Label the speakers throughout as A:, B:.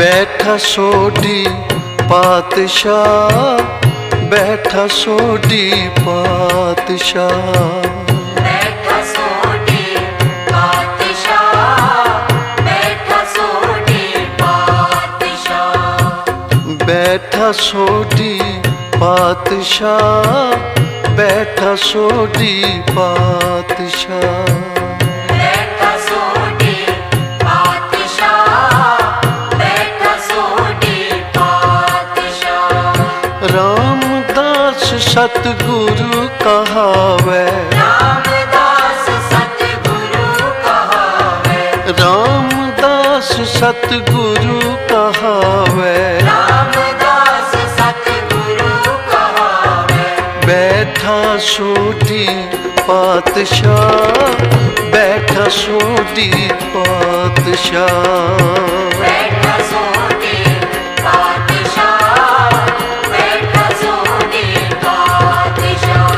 A: बैठा सोढ़ी पातशाह, बैठा सोढ़ी पातशाह,
B: बैठा सोढ़ी पातशाह, बैठा सोढ़ी पातशाह,
A: बैठा सोढ़ी पातशाह, बैठा सोढ़ी पातशाह,
B: बैठा सोढ़ी पातशाह, बैठा सोढ़ी पातशाह।
A: रामदास सतगुरु कहावे,
B: रामदास सतगुरु कहावे,
A: रामदास सतगुरु कहावे,
B: रामदास सतगुरु कहावे।
A: बैठा सोढ़ी पातशाह, बैठा सोढ़ी पातशाह,
B: बैठा सोढ़ी पातशाह, बैठा सोढ़ी पातशाह,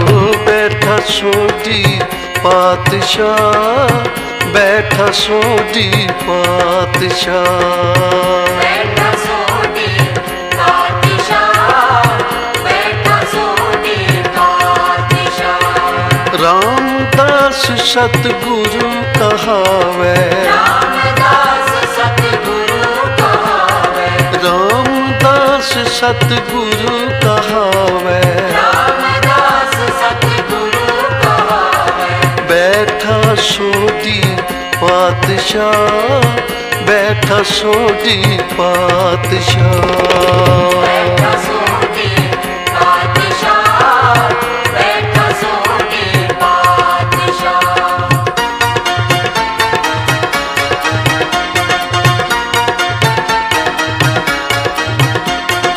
A: ओ बैठा सोढ़ी पातशाह, बैठा सोढ़ी पातशाह,
B: बैठा सोढ़ी पातशाह, बैठा सोढ़ी पातशाह।
A: रामदास सतगुरु कहावे,
B: रामदास सतगुरु कहावे,
A: रामदास सतगुरु कहावे,
B: रामदास सतगुरु कहावे।
A: बैठा सोढ़ी पातशाह, बैठा सोढ़ी पातशाह,
B: बैठा सोढ़ी पातशाह, बैठा सोढ़ी पातशाह।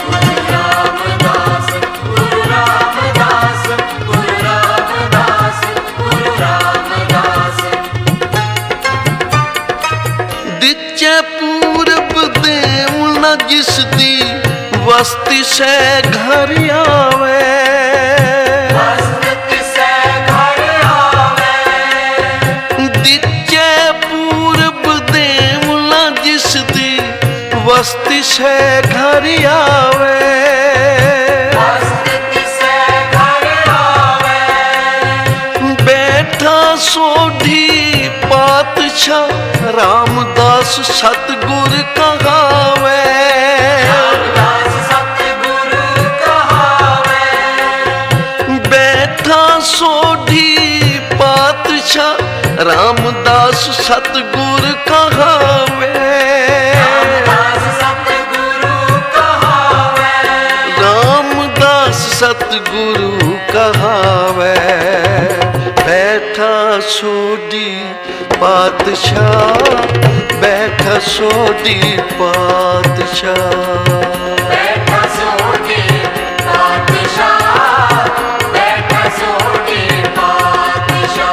B: गुरु रामदास, गुरु रामदास, गुरु रामदास, गुरु रामदास।
A: दिचे पूरब देव न जिसदी वस्ती से घर आवे,
B: वस्ती से घर आवे,
A: दिचे पूरब देव न जिसदी वस्ती से घर आवे,
B: वस्ती से घर आवे।
A: बैठा सोढ़ी पातशाह, रामदास सतगुर कहावे,
B: रामदास सतगुरु कहावे,
A: बैठा सोढ़ी पातशाह, रामदास सतगुर कहावे,
B: रामदास सतगुरु कहावे,
A: रामदास सतगुरु कहावे। बैठा सोढ़ी पातशाह, बैठा सोढ़ी पातशाह,
B: बैठा सोढ़ी पातशाह, बैठा सोढ़ी पातशाह,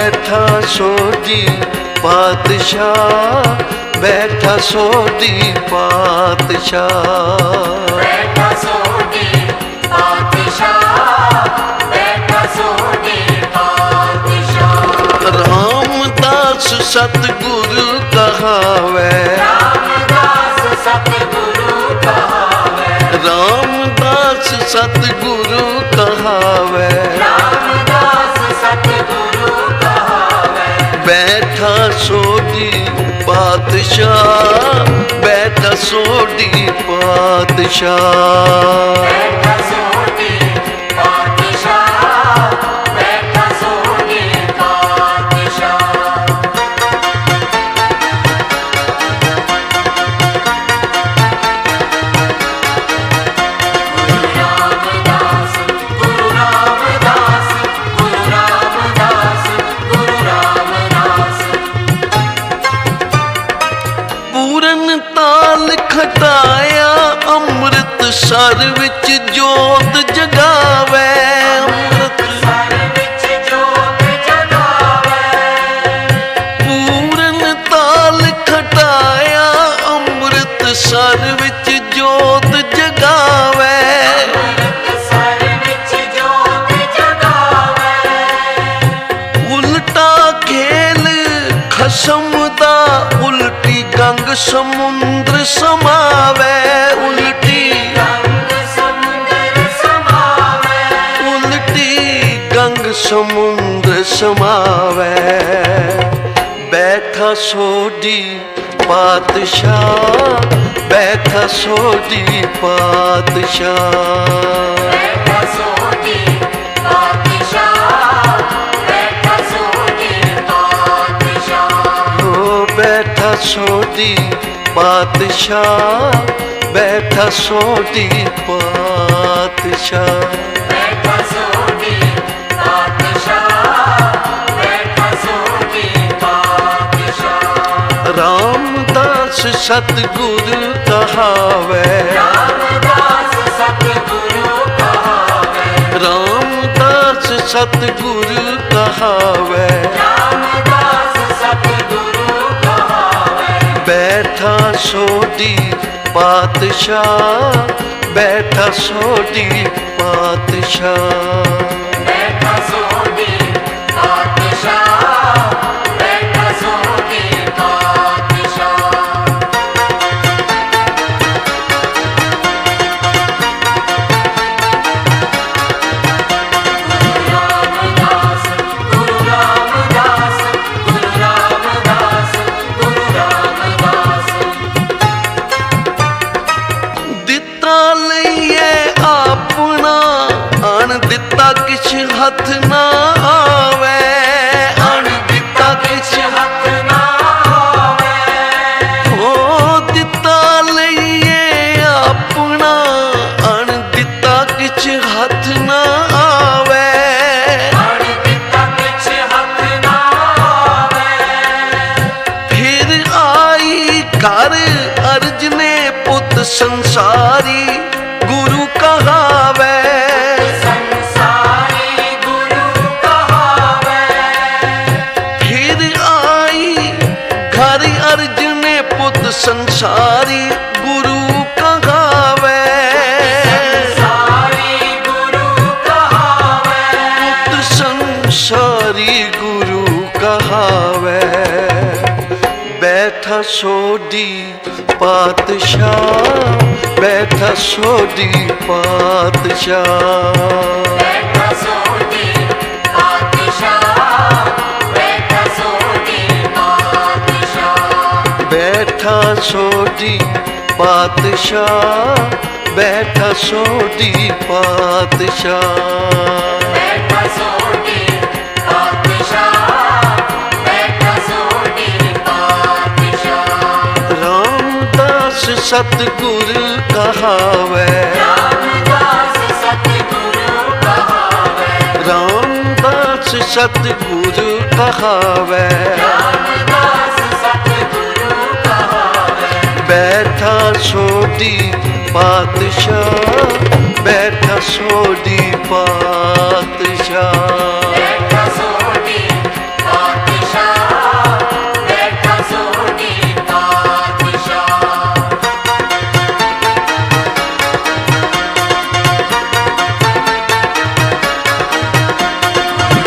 A: बैठा सोढ़ी पातशाह, बैठा सोढ़ी पातशाह,
B: बैठा सोढ़ी पातशाह, बैठा सोढ़ी पातशाह।
A: रामदास सतगुरु कहावे,
B: रामदास सतगुरु कहावे,
A: रामदास सतगुरु कहावे,
B: रामदास सतगुरु कहावे।
A: बैठा सोढ़ी पातशाह, बैठा सोढ़ी पातशाह,
B: बैठा सोढ़ी पातशाह, बैठा सोढ़ी
A: ਵਿੱਚ ਜੋਤ ਜਗਾਵੇ,
B: ਅੰਮ੍ਰਿਤਸਰ ਵਿੱਚ ਜੋਤ ਜਗਾਵੇ।
A: ਪੂਰਨ ਤਾਲ ਖਟਾਇਆ ਅੰਮ੍ਰਿਤਸਰ ਵਿੱਚ ਜੋਤ ਜਗਾਵੇ।
B: ਅੰਮ੍ਰਿਤਸਰ ਵਿੱਚ ਜੋਤ ਜਗਾਵੇ।
A: ਉਲਟਾ ਖੇਲ ਖਸਮ ਦਾ ਉਲਟੀ ਗੰਗ ਸਮੁੰਦਰ ਸਮਾਵੇ, ਉਲਟੀ
B: ਰੰਗ ਸਮੁੰਦਰ ਸਮਾਵੇ।
A: ਉਲਟੀ ਗੰਗ ਸਮੁੰਦਰ ਸਮਾਵੇ। ਬੈਠਾ ਸੋਢੀ ਪਾਤਸ਼ਾਹ, ਬੈਠਾ ਸੋਢੀ ਪਾਤਸ਼ਾਹ।
B: ਬੈਠਾ ਸੋਢੀ ਪਾਤਸ਼ਾਹ, ਬੈਠਾ ਸੋਢੀ ਪਾਤਸ਼ਾਹ।
A: ਓ ਬੈਠਾ ਸੋਢੀ ਪਾਤਸ਼ਾਹ, ਬੈਠਾ ਸੋਢੀ ਪਾਤਸ਼ਾਹ।
B: ਬੈਠਾ ਸੋਢੀ ਪਾਤਸ਼ਾਹ, ਬੈਠਾ ਸੋਢੀ ਪਾਤਸ਼ਾਹ।
A: ਰਾਮਦਾਸ ਸਤਿਗੁਰ ਕਹਾਵੇ,
B: ਰਾਮਦਾਸ ਸਤਿਗੁਰੂ ਕਹਾਵੇ।
A: ਰਾਮਦਾਸ ਸਤਿਗੁਰ ਕਹਾਵੇ।
B: ਰਾਮਦਾਸ ਸਤਿਗੁਰੂ ਕਹਾਵੇ।
A: ਬੈਠਾ ਸੋਢੀ ਪਾਤਸ਼ਾਹ, ਬੈਠਾ ਸੋਢੀ ਪਾਤਸ਼ਾਹ।
B: ਬੈਠਾ ਸੋਢੀ ਪਾਤਸ਼ਾਹ, ਬੈਠਾ ਸੋਢੀ ਪਾਤਸ਼ਾਹ। ਰਾਮਦਾਸ ਗੁਰੂ ਰਾਮਦਾਸ, ਗੁਰੂ ਰਾਮਦਾਸ, ਗੁਰੂ ਰਾਮਦਾਸ।
A: ਦਿੱਤਾ ਲਈਏ ਆਪਣਾ, ਅਣ ਦਿੱਤਾ ਕਿਛ ਹੱਥ ਨਾ ਆਵੇ, ਅਣ ਦਿੱਤਾ ਕਿਛ
B: ਹੱਥ ਨਾ ਆਵੇ।
A: ਹੋ ਦਿੱਤਾ ਲਈਏ ਆਪਣਾ, ਅਣ ਦਿੱਤਾ ਕਿਛ ਹੱਥ ਨਾ ਆਵੇ।
B: ਅਣ ਦਿੱਤਾ ਪਿੱਛ ਹੱਥ ਨਾ ਆਵੇ।
A: ਫਿਰ ਆਈ ਘਰ ਅਰਜ ਨੇ ਪੁੱਤ ਸੰਸਾਰੀ ਗੁਰੂ ਕਹਾਵੇ।
B: ਸੰਸਾਰੀ ਗੁਰੂ ਕਹਾਵੇ।
A: ਫਿਰ ਆਈ ਘਰ ਅਰਜ ਨੇ ਪੁੱਤ ਸੰਸਾਰੀ ਗੁਰੂ ਕਹਾਵੇ।
B: ਸੰਸਾਰੀ ਗੁਰੂ ਕਹਾਵੇ।
A: ਪੁੱਤ ਸੰਸਾਰੀ ਗੁਰੂ ਕਹਾਵੇ। ਬੈਠਾ ਸੋਢੀ ਪਾਤਸ਼ਾਹ, ਬੈਠਾ ਸੋਢੀ ਪਾਤਸ਼ਾਹ।
B: ਬੈਠਾ ਸੋਢੀ ਪਾਤਸ਼ਾਹ, ਬੈਠਾ ਸੋਢੀ ਪਾਤਸ਼ਾਹ।
A: ਬੈਠਾ ਸੋਢੀ ਪਾਤਸ਼ਾਹ, ਬੈਠਾ ਸੋਢੀ ਪਾਤਸ਼ਾਹ।
B: ਬੈਠਾ ਸੋਢੀ ਪਾਤਸ਼ਾਹ, ਬੈਠਾ ਸੋਢੀ ਪਾਤਸ਼ਾਹ।
A: ਰਾਮਦਾਸ ਸਤਿਗੁਰ ਕਹਾਵੇ,
B: ਰਾਮਦਾਸ ਸਤਿਗੁਰੂ ਕਹਾਵੇ।
A: ਰਾਮਦਾਸ ਸਤਿਗੁਰ ਕਹਾਵੇ।
B: ਰਾਮਦਾਸ ਸਤਿਗੁਰੂ ਕਹਾਵੇ।
A: ਬੈਠਾ ਸੋਢੀ ਪਾਤਸ਼ਾਹ, ਬੈਠਾ ਸੋਢੀ ਪਾਤਸ਼ਾਹ।
B: ਬੈਠਾ ਸੋਢੀ ਪਾਤਸ਼ਾਹ, ਬੈਠਾ ਸੋਢੀ ਪਾਤਸ਼ਾਹ।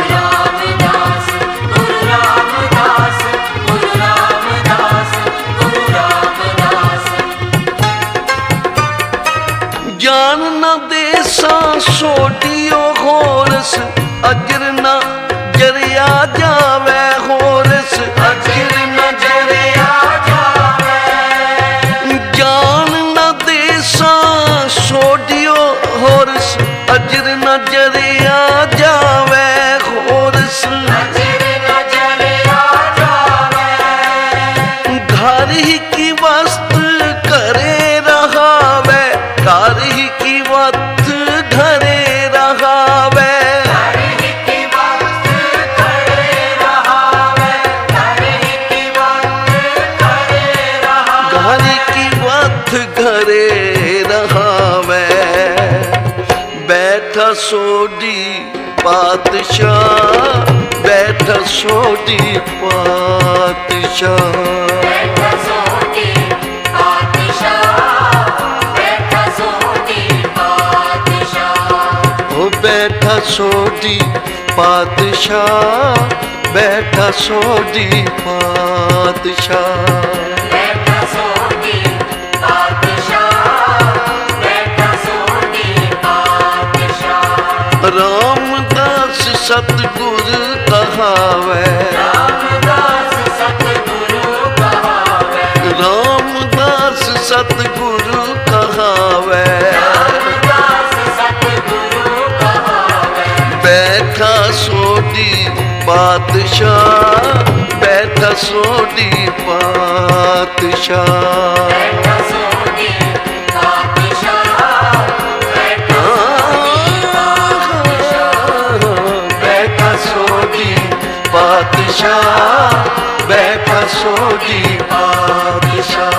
B: ਰਾਮਦਾਸ ਗੁਰੂ ਰਾਮਦਾਸ, ਗੁਰੂ ਰਾਮਦਾਸ, ਗੁਰੂ ਰਾਮਦਾਸ।
A: ਜਾਨ ਨਾ ਦੇਸਾਂ ਸੋਢੀਓ ਹੋਰਸ, ਅਜਰ ਨਾ ਜਰਿਆ ਜਾਵੇ ਹੋਰਸ, ਅਜਰ ਨਾ
B: ਜਰਿਆ ਜਾਵੇ।
A: ਜਾਨ ਨਾ ਦੇਸਾਂ ਸੋਢੀਓ ਹੋਰਸ, ਅਜਰ ਨਾ ਜਰਿਆ ਜਾਵੇ ਹੋਰਸ।
B: ਅਜਰ ਨਾ ਜਰਿਆ ਜਾਵੇ।
A: घर ही की वस्त करे रहावे, घर ही की वक्त घरे रहावे।
B: घर ही की वक्त करे रहावे, घर ही की वक्त करे रहावे।
A: घर की वक्त घरे रहावे। ਸੋਢੀ ਪਾਤਸ਼ਾਹ, ਬੈਠਾ ਸੋਢੀ ਪਾਤਸ਼ਾਹ।
B: बैठा सोटी पातशाह, बैठा सोटी पातशाह।
A: ਉਹ ਬੈਠਾ ਸੋਢੀ ਪਾਤਸ਼ਾਹ, ਬੈਠਾ ਸੋਢੀ ਪਾਤਸ਼ਾਹ।
B: बैठा सोटी पातशाह, बैठा सोटी पातशाह।
A: रामदास सतगुर कहावै,
B: रामदास सतगुरु कहावै,
A: रामदास सतगुरु कहावै।
B: रामदास सतगुरु कहावै।
A: बैठा सोढी पातशाह, बैठा सोढी पातशाह।
B: बैठा सोटी पातशाह, बैठा
A: बैठा सोढी पातशाह, बैठा सोढी पातशाह।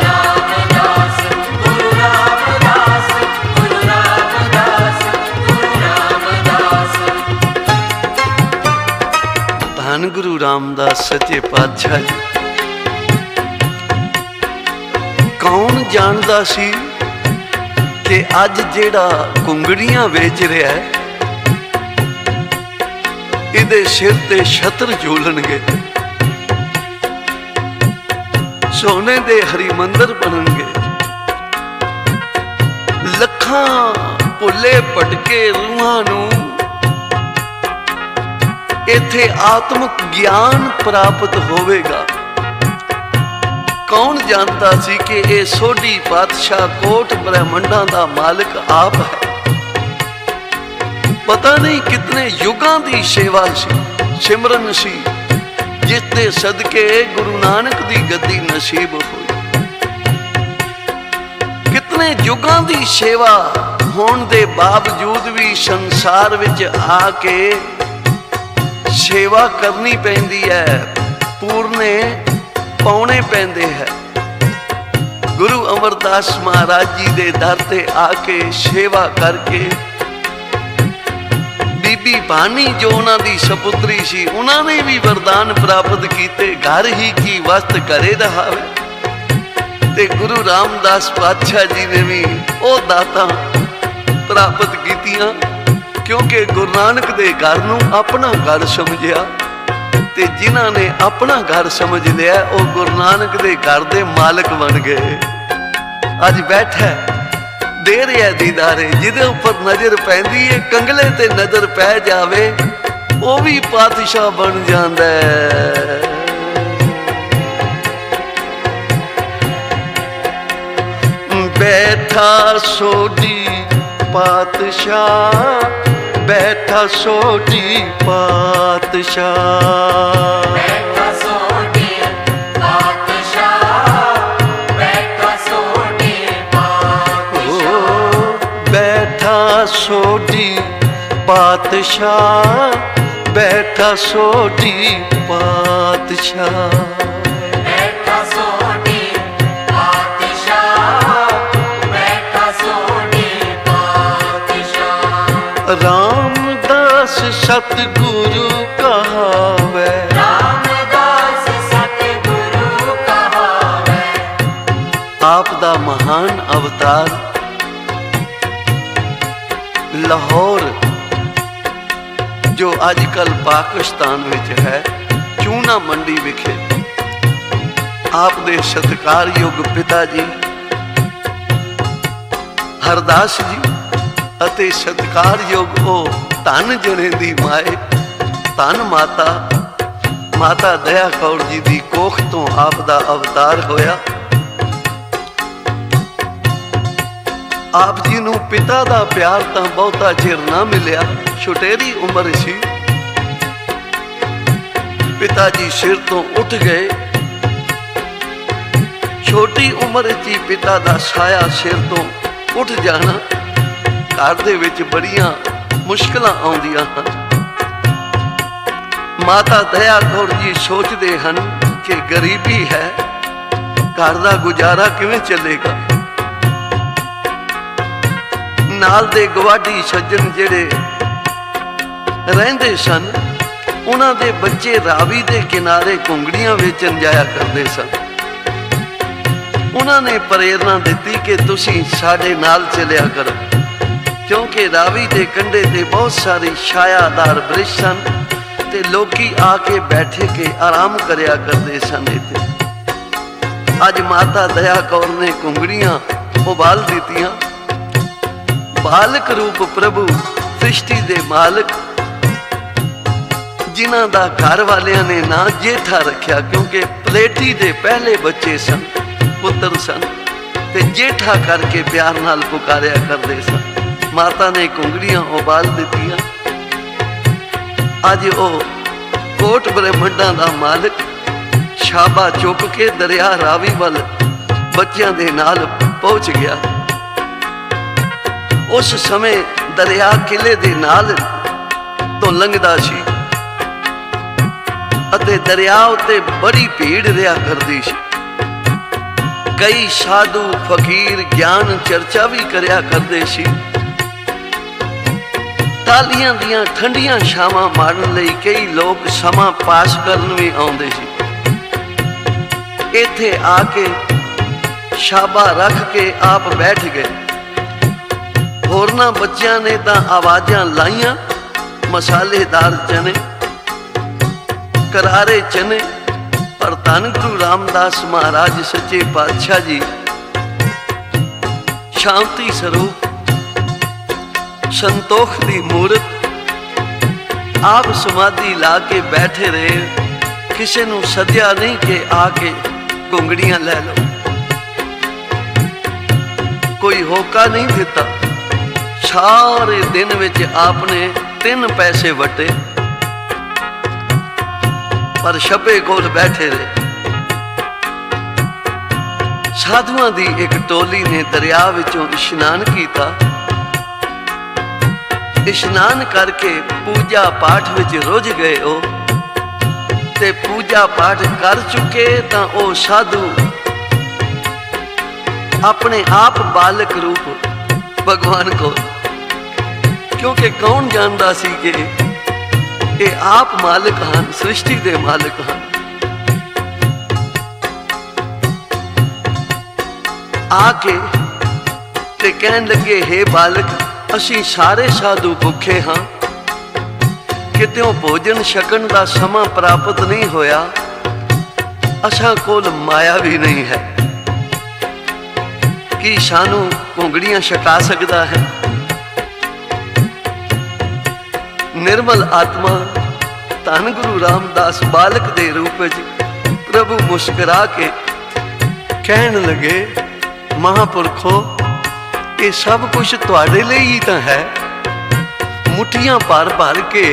B: रामदास गुरु रामदास, गुरु रामदास, गुरु रामदास।
A: ਧੰਨ ਗੁਰੂ ਰਾਮਦਾਸ ਸੱਚੇ ਪਾਤਸ਼ਾਹ ਜੀ। ਕੌਣ ਜਾਣਦਾ ਸੀ ਕਿ ਅੱਜ ਜਿਹੜਾ ਕੁੰਗੜੀਆਂ ਵੇਚ ਰਿਹਾ ਹੈ, ਇਹਦੇ ਸਿਰ ਤੇ ਛਤਰ ਝੂਲਣਗੇ, ਸੋਨੇ ਦੇ ਹਰੀਮੰਦਰ ਬਣਨਗੇ, ਲੱਖਾਂ ਭੁੱਲੇ ਭਟਕੇ ਰੂਹਾਂ ਨੂੰ ਇੱਥੇ ਆਤਮਿਕ ਗਿਆਨ ਪ੍ਰਾਪਤ ਹੋਵੇਗਾ। ਕੌਣ ਜਾਣਦਾ ਸੀ ਕਿ ਇਹ ਸੋਢੀ ਪਾਤਸ਼ਾਹ ਕੋਟ ਬ੍ਰਹਮੰਡਾਂ ਦਾ ਮਾਲਕ ਆਪ ਹੈ। ਪਤਾ ਨਹੀਂ ਕਿਤਨੇ ਯੁਗਾਂ ਦੀ ਸੇਵਾ ਸੀ, ਸਿਮਰਨ ਸੀ, ਜਿਸ ਦੇ ਸਦਕੇ ਗੁਰੂ ਨਾਨਕ ਦੀ ਗੱਦੀ ਨਸੀਬ ਹੋਈ। ਕਿਤਨੇ ਯੁਗਾਂ ਦੀ ਸੇਵਾ ਹੋਣ ਦੇ ਬਾਵਜੂਦ ਵੀ ਸੰਸਾਰ ਵਿੱਚ ਆ ਕੇ ਸੇਵਾ ਕਰਨੀ ਪੈਂਦੀ ਹੈ, ਪੂਰਨੇ ਪਾਉਣੇ ਪੈਂਦੇ ਹੈ। ਗੁਰੂ ਅਮਰਦਾਸ ਮਹਾਰਾਜ ਜੀ ਦੇ ਦਰ ਤੇ ਆ ਕੇ ਸੇਵਾ ਕਰਕੇ ਬੀਬੀ ਭਾਨੀ ਜੋ ਉਹਨਾਂ ਦੀ ਸਪੁੱਤਰੀ ਸੀ, ਉਹਨਾਂ ਨੇ ਵੀ ਵਰਦਾਨ ਪ੍ਰਾਪਤ ਕੀਤੇ, ਘਰ ਹੀ ਕੀ ਵਸਤ ਘਰੇ ਰਹਾਵੇ। ਤੇ ਗੁਰੂ ਰਾਮਦਾਸ ਪਾਤਸ਼ਾਹ ਜੀ ਨੇ ਵੀ ਉਹ ਦਾਤਾਂ ਪ੍ਰਾਪਤ ਕੀਤੀਆਂ, ਕਿਉਂਕਿ ਗੁਰੂ ਨਾਨਕ ਦੇ ਘਰ ਨੂੰ ਆਪਣਾ ਘਰ ਸਮਝਿਆ, ਤੇ ਜਿਨ੍ਹਾਂ ਨੇ ਆਪਣਾ ਘਰ ਸਮਝ ਲਿਆ ਉਹ ਗੁਰੂ ਨਾਨਕ ਦੇ ਘਰ ਦੇ ਮਾਲਕ ਬਣ ਗਏ। ਅੱਜ ਬੈਠਾ ਦੇ ਰਿਹਾ ਦੀਦਾਰੇ, ਜਿਹਦੇ ਉੱਪਰ ਨਜ਼ਰ ਪੈਂਦੀ ਏ, ਕੰਗਲੇ ਤੇ ਨਜ਼ਰ ਪੈ ਜਾਵੇ, ਉਹ ਵੀ ਪਾਤਸ਼ਾਹ ਬਣ ਜਾਂਦਾ ਹੈ। ਬੈਠਾ ਸੋਢੀ ਪਾਤਸ਼ਾਹ, बैठा सोढी पातशाह।
B: बैठा सोटी पातशाह, बैठा सोटी पातशाह।
A: बैठा सोढी पातशाह, बैठा सोढी पातशाह।
B: बैठा सोटी पातशाह, बैठा सोटी पातशाह।
A: रामदास सतगुरु कहावै,
B: रामदास सतगुरु कहावै।
A: आप दा महान अवतार लाहौर जो अजकल पाकिस्तान विच है, चूना मंडी विखे आप दे सत्कारयोग पिता जी हरदास जी ਅਤੇ ਸਤਿਕਾਰਯੋਗ ਉਹ ਧੰਨ ਜਣੇ ਦੀ ਮਾਏ, ਧੰਨ ਮਾਤਾ ਦਇਆ ਕੌਰ ਜੀ ਦੀ ਕੋਖ ਤੋਂ ਆਪ ਦਾ ਅਵਤਾਰ ਹੋਇਆ। ਆਪ ਜੀ ਨੂੰ ਪਿਤਾ ਦਾ ਪਿਆਰ ਤਾਂ ਬਹੁਤਾ ਚਿਰ ਨਾ ਮਿਲਿਆ, ਛੋਟੇਰੀ ਉਮਰ ਸੀ। ਪਿਤਾ ਜੀ ਸਿਰ ਤੋਂ ਉੱਠ ਗਏ, ਛੋਟੀ ਉਮਰ 'ਚ ਹੀ ਪਿਤਾ ਦਾ ਸਾਇਆ ਸਿਰ ਤੋਂ ਉੱਠ ਜਾਣਾ ਘਰ ਦੇ ਵਿੱਚ ਬੜੀਆਂ ਮੁਸ਼ਕਲਾਂ ਆਉਂਦੀਆਂ ਹਨ। ਮਾਤਾ ਦਇਆ ਕੌਰ ਜੀ ਸੋਚਦੇ ਹਨ कि गरीबी है, घर दा गुजारा किवें चलेगा। नाल दे गवाडी सज्जन जेड़े रहिंदे सन, उन्हां दे बच्चे रावी दे किनारे घुंगड़ियां वेचन जाया करदे सन। उन्हां ने प्रेरणा दित्ती कि तुसीं साडे नाल चलिया करो, क्योंकि रावी दे कंढे ते बहुत सारे छायादार वृक्ष सन ते लोकी आके बैठे के आराम करया करदे सन। इत्थे अज माता दया कौर ने घुंगड़ियां उबाल दित्तियां। बालक रूप प्रभु सृष्टि दे मालक, जिन्हां दा घर वालियां ने ना जेठा रखिया, क्योंकि पलेटी दे पहले बच्चे सन, पुत्र सन, ते जेठा करके प्यार नाल पुकारिया करदे सन। माता ने घुंगड़ियां उबाल दित्तियां। अज ओ कोट ब्रह्मंडां दा मालक छाबा चुक के दरिया रावी वल बच्चियां दे नाल पहुंच गया। उस समय दरिया किले दे नाल तो लंघदा सी अते दरिया उत्ते बड़ी भीड़ रिया करदी सी। कई साधु फकीर ज्ञान चर्चा भी करया करदे सी। तालियां दियां ठंडियां छावां मारन लई कई लोग समा पास करन भी आउंदे सी। इत्थे आके छाबा रख के आप बैठ गए। होरना बच्चियां ने तां आवाजां लाइयां, मसालेदार चने, करारे चने, पर धन गुरु रामदास महाराज सच्चे पातशाह जी शांति स्वरूप संतोख दी मूर्त आप समाधि ला के बैठे रहे। किसी नूं सद्या नहीं कि आके घुंगड़ियां लै लो, कोई होका नहीं दिता। सारे दिन विच आपने 3 पैसे वटे, पर छपे कोल बैठे रहे। साधुआं दी एक टोली ने दरिया विचों इशनान किया। इशनान करके पूजा पाठ विच रुझ गए हो ते पूजा पाठ कर चुके तां ओ साधु अपने आप बालक रूप भगवान को, क्योंकि कौन जानता सी कि ये आप मालिक हन, सृष्टि दे मालिक हन। आके ते कहन लगे, हे बालक, असी सारे साधु भुखे हाँ, कित्यों भोजन छकन का समा प्राप्त नहीं होया, असां कोल माया भी नहीं है कि सानू घुंगड़ियां छका सकता है। निर्मल आत्मा धन गुरु रामदास बालक दे रूप में प्रभु मुस्कुरा के कहन लगे, महापुरखो, ये सब कुछ तुहाडे लिए ही तो है। मुठियां भर भर के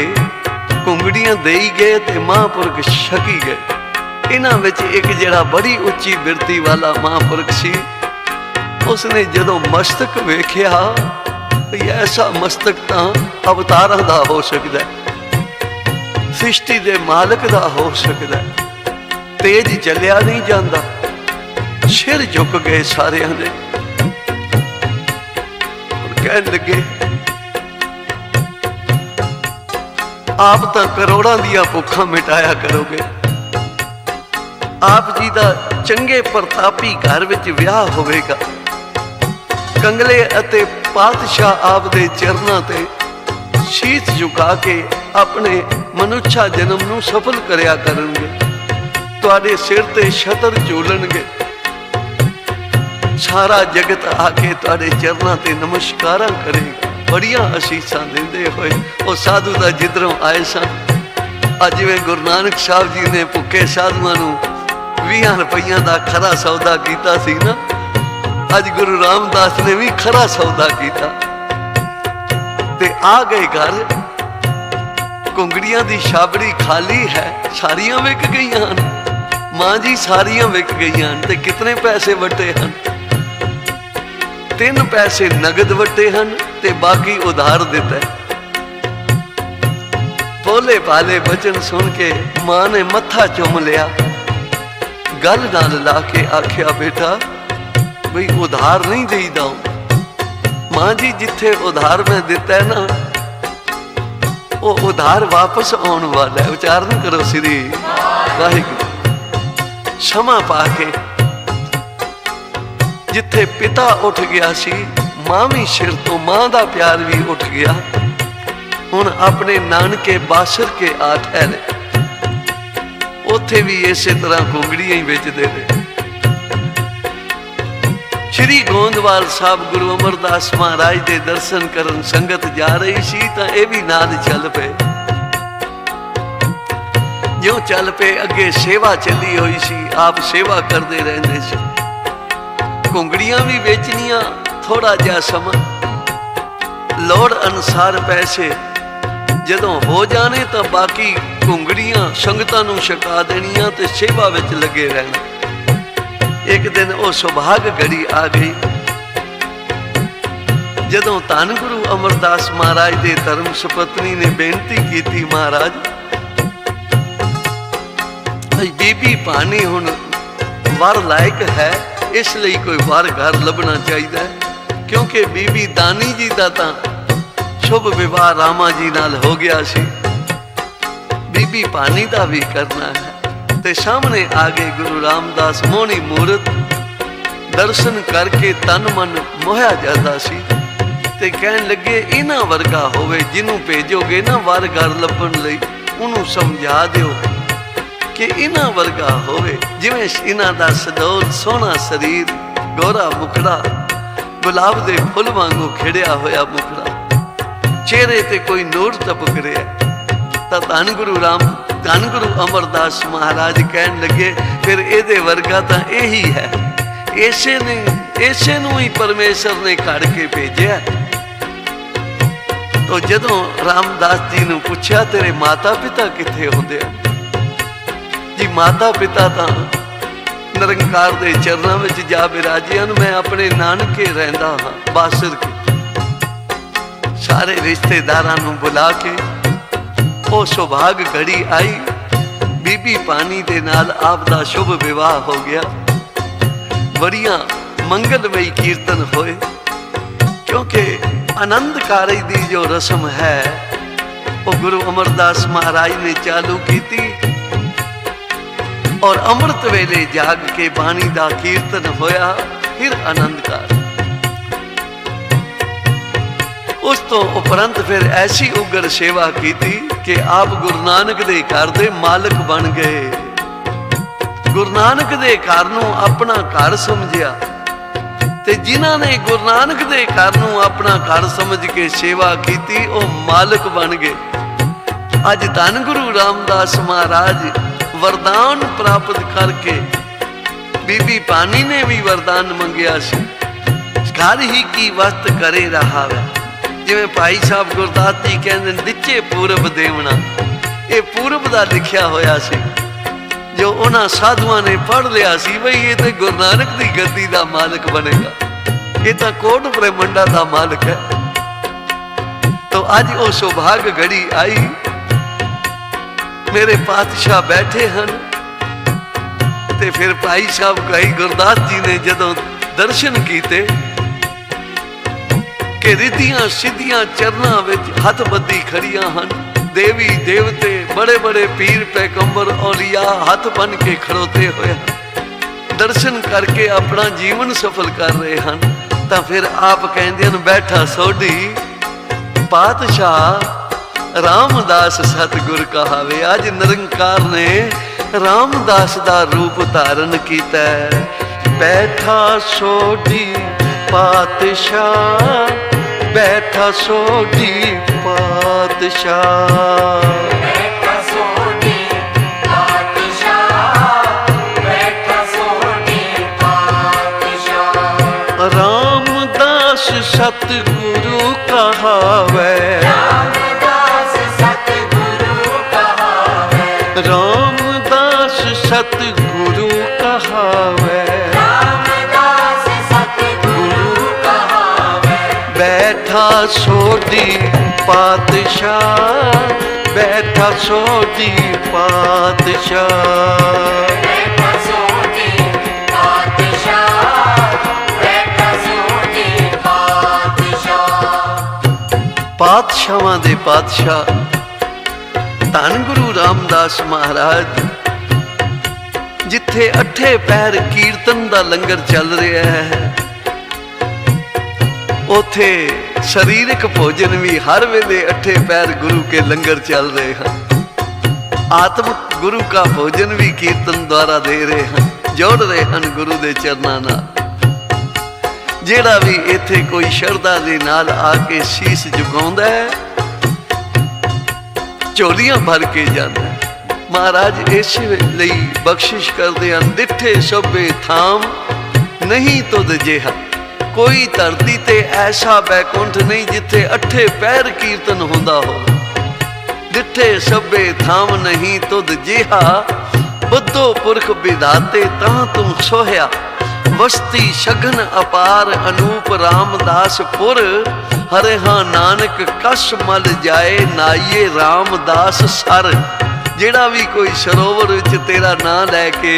A: घुंगड़ियां देई गए ते महापुरख छकी गए। इन्हां विच एक जिहड़ा बड़ी उच्ची बिरती वाला महापुरख सी, उसने जदों मस्तक वेख्या, ऐसा मस्तक तां अवतारां दा हो सकदा है, सृष्टि दे मालक दा हो सकदा है। तेज चलिया नहीं जांदा, सिर झुक गए सारियां दे। कहन लगे, आप तो करोड़ां दियां भुखां मिटाया करोगे। आप जी दा चंगे प्रतापी घर विच विआह होवेगा। कंगले अते पातशाह आप दे चरनां ते शीश झुका के अपने मनुष्या जन्म नूं सफल करया करनगे। तुहाडे सिर ते छतर झूलणगे। सारा जगत आके तुहाडे चरनां ते नमस्कारां करेगा। बड़ियां असीसां दिंदे होए वो साधु दा जिधरों आए सन। अज जिवें गुरु नानक साहब जी ने भुखे साधुआं नूं 20 रुपइयां दा खरा सौदा कीता सी ना, अज गुरु रामदास ने भी खरा सौदा कीता ते आ गए घर। घुंगड़ियां दी छाबड़ी खाली है, सारियां विक गईयां हन। मां जी सारियां विक गईयां हन ते कितने पैसे वटे हन? 3 पैसे नगद वटे हन ते बाकी उधार दिता है। भोले भाले बचन सुन के मां ने मत्था चुम लिया गल नाल ला के आख्या, बेटा बई उधार नहीं देईदा। मां जी जिथे उधार मैं दिता है ना, वो उधार वापस आने वाला है। उच्चारण करो श्री वाहिगुरू। क्षमा पाके जिथे पिता उठ गया सी, मां भी सिर तो मां दा प्यार भी उठ गया। हुण अपने नानके बासर के आ ठहरे, उथे भी इसे तरह घुंगड़ियां ही बेचते ने। श्री गोंदवाल साहब गुरु अमरदास महाराज के दर्शन करन संगत जा रही सी, तां ये भी नाल चल पे। जो चल पे अगे सेवा चली हुई सी, आप सेवा करते रहंदे सी। घुंगड़ियां भी बेचनियां, थोड़ा जिहा समा, लोड़ अनुसार पैसे जदों हो जाने तो बाकी घुंगड़ियां संगतां नूं छका देनियां ते सेवा विच लगे रहना। एक दिन वो सुभाग घड़ी आ गई जदों धन गुरु अमरदास महाराज दे धर्म सपत्नी ने बेनती की थी, महाराज बीबी पानी हुण वर लायक है, इसलिए कोई वर घर लभना चाहिए, क्योंकि बीबी दानी जी दा तां शुभ विवाह रामा जी नाल हो गया सी, बीबी पानी दा भी करना है। ते सामने आ गए गुरु रामदास, मोहनी मूरत दर्शन करके तन मन मोहिया जाता सी। ते कहन लगे, इन्हां वर्गा होवे जिन्हों भेजोगे ना वर घर लभण लई, उन्हों समझा दिओ कि इन्हां वर्गा होवे जिवें इन्हां दा सदौल सोहना शरीर, गोरा मुखड़ा, गुलाब दे फुल वांगू खिड़िया होया मुखड़ा, चेहरे ते कोई नूर टपक रहा। तो धन गुरु अमरदास महाराज कहन लगे, फिर एदे वर्गा तां यही है, ऐसे नूं ही परमेश्वर ने कढ़ के भेजिया। तो जदों रामदास जी नूं पुछया, तेरे माता पिता किथे हुंदे आ? जी माता पिता तां निरंकार दे चरनां विच जा विराजे हन, मैं अपने नानके रहिंदा हां बासर के। सारे रिश्तेदारां नूं बुला के वो सुभाग घड़ी आई, बीबी पानी दे नाल आप दा शुभ विवाह हो गया। बड़ियां मंगलमयी कीर्तन होए, क्योंकि आनंद कारज दी जो रस्म है वो गुरु अमरदास महाराज ने चालू की थी, और अमृत वेले जाग के बाणी दा कीर्तन होया, फिर आनंद कार। उस तो उपरंत फिर ऐसी उग्र सेवा की थी कि आप गुरु नानक दे घर दे मालिक बन गए। गुरु नानक दे घर नूं अपना घर समझिया, ते जिन्हां ने गुरु नानक दे घर नूं अपना घर समझ के सेवा की थी, वो मालिक बन गए। अज धन गुरु रामदास महाराज वरदान प्राप्त करके, बीबी पानी ने भी वरदान मंगिया सी, घर ही की वस्त करे रहा है। जिवें भाई साहब गुरदास जी कहते दिचे पूरब देवना, ये पूरब का लिखिया होया सी, जो उन्हां साधुआं ने पढ़ लिया सी, बई ये तो गुरु नानक की गद्दी का मालिक बनेगा, ये तो कोट ब्रह्मंडा का मालिक है। तो अज वो सौभाग्य घड़ी आई, मेरे पातशाह बैठे हैं, ते फिर भाई साहब भाई गुरदास जी ने जदों दर्शन किए कि रिद्धियां सिद्धियां चरनां विच हथ बद्धी खड़ियां हन, देवी देवते बड़े बड़े पीर पैगंबर औलिया हथ बन के खड़ोते हुए दर्शन करके अपना जीवन सफल कर रहे हैं। तो फिर आप कहते हैं, बैठा सोढ़ी पातशाह रामदास सतगुर कहावे। अज निरंकार ने रामदास दा रूप धारण किया। बैठा सोढ़ी पातशाह, बैठा सोढ़ी पातशाह,
B: बैठा सोढ़ी पातशाह, बैठा सोढ़ी पातशाह।
A: रामदास सतगुरु कहावे,
B: रामदास सतगुरु कहावे,
A: रामदास सतगुरु कहावे।
B: रामदास सतगुरु कहावे।
A: बैठा सोढ़ी पातशाह, बैठा सोढ़ी पातशाह,
B: बैठा सोढ़ी
A: ਪਾਤਸ਼ਾਹਾਂ ਦੇ ਪਾਤਸ਼ਾਹ ਧੰਨ ਗੁਰੂ ਰਾਮਦਾਸ ਮਹਾਰਾਜ, ਜਿੱਥੇ ਅੱਠੇ ਪਹਿਰ ਕੀਰਤਨ ਦਾ ਲੰਗਰ ਚੱਲ ਰਿਹਾ ਹੈ, ਉਥੇ ਸਰੀਰਕ ਭੋਜਨ ਵੀ ਹਰ ਵੇਲੇ ਅੱਠੇ ਪਹਿਰ ਗੁਰੂ ਕੇ ਲੰਗਰ ਚੱਲ ਰਹੇ ਹਨ। ਆਤਮਿਕ ਗੁਰੂ का ਭੋਜਨ ਵੀ ਕੀਰਤਨ ਦੁਆਰਾ ਦੇ ਰਹੇ ਹਨ, ਜੋੜ ਰਹੇ ਹਨ ਗੁਰੂ ਦੇ ਚਰਨਾਂ ਨਾਲ। ਜਿਹੜਾ ਵੀ ਇੱਥੇ ਕੋਈ ਸ਼ਰਧਾ ਦੇ ਨਾਲ ਆ ਕੇ ਸੀਸ ਝੁਕਾਉਂਦਾ ਹੈ, ਝੋਲੀਆਂ ਭਰ ਕੇ ਜਾਂਦਾ ਹੈ। ਮਹਾਰਾਜ ਇਸ ਲਈ ਬਖਸ਼ਿਸ਼ ਕਰਦੇ ਹਨ, ਡਿੱਠੇ ਸਭੇ ਥਾਮ ਨਹੀਂ ਤੁਧ ਜਿਹਾ। ਕੋਈ ਧਰਤੀ ਤੇ ਐਸਾ ਬੈਕੁੰਠ ਨਹੀਂ ਜਿੱਥੇ ਅੱਠੇ ਪਹਿਰ ਕੀਰਤਨ ਹੁੰਦਾ ਹੋ। ਡਿੱਠੇ ਸਭੇ ਥਾਮ ਨਹੀਂ ਤੁਧ ਜਿਹਾ, ਬੁੱਧੋ ਪੁਰਖ ਵਿਧਾਤੇ ਤਾਂ ਤੂੰ ਸੋਹਿਆ। ਵਸਤੀ ਸ਼ਗਨ ਅਪਾਰ ਅਨੂਪ ਰਾਮਦਾਸ ਪੁਰ, ਹਰੇ ਹਾਂ ਨਾਨਕ ਕਸ ਮਲ ਜਾਏ ਨਾਈਏ ਰਾਮਦਾਸ ਸਰ। ਜਿਹੜਾ ਵੀ ਕੋਈ ਸਰੋਵਰ ਵਿੱਚ ਤੇਰਾ ਨਾਂ ਲੈ ਕੇ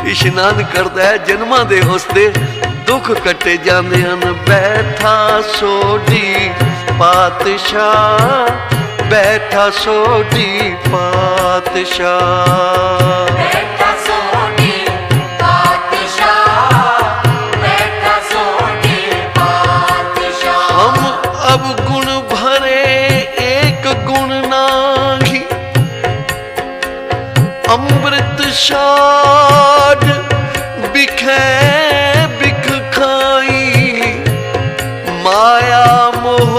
A: ਇਸ਼ਨਾਨ ਕਰਦਾ ਹੈ, ਜਨਮਾਂ ਦੇ ਉਸਦੇ ਦੁੱਖ ਕੱਟੇ ਜਾਂਦੇ ਹਨ। ਬੈਠਾ ਸੋਢੀ ਪਾਤਸ਼ਾਹ, ਬੈਠਾ ਸੋਢੀ ਪਾਤਸ਼ਾਹ।
B: बैठा सोनी पातशाह, बैठा सोनी पातशाह।
A: हम अब गुण भरे एक गुण नाही, अमृत साध बिखे बिख खाई। माया मोह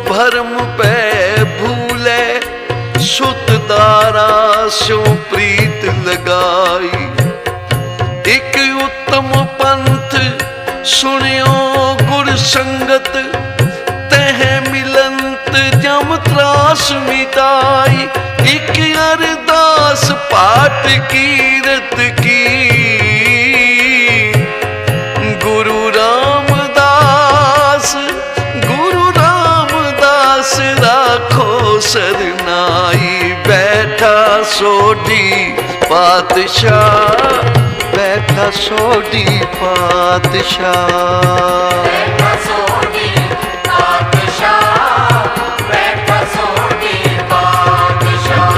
A: भरम पे भूले, सुत दारा स्यो प्रीत लगाई। एक उत्तम पंथ सुनियो गुर संगत, तह मिलंत जम त्रास मिटाई। एक अरदास पाठ कीरत की, गुरु रामदास, गुरु रामदास राखो सरनाई। बैठा सोढी पातशाह, बैठा सोढी पातशाह।
B: बैठा सोनी पातशाह, बैठा सोनी पातशाह।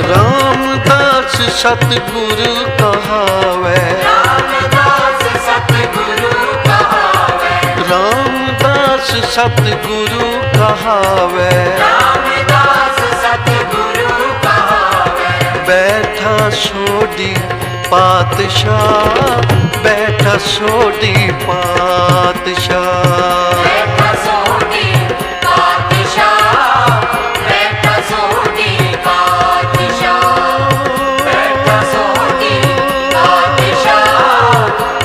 A: रामदास सतगुरु कहावे,
B: रामदास सतगुरु कहावे,
A: रामदास सतगुरु कहावे।
B: रामदास सतगुरु कहावे।
A: बैठा सोढी पातशाह, बैठा सोढी पातशाह।
B: बैठा सोनी पातशाह, बैठा सोनी पातशाह। बैठा सोनी पातशाह, बैठा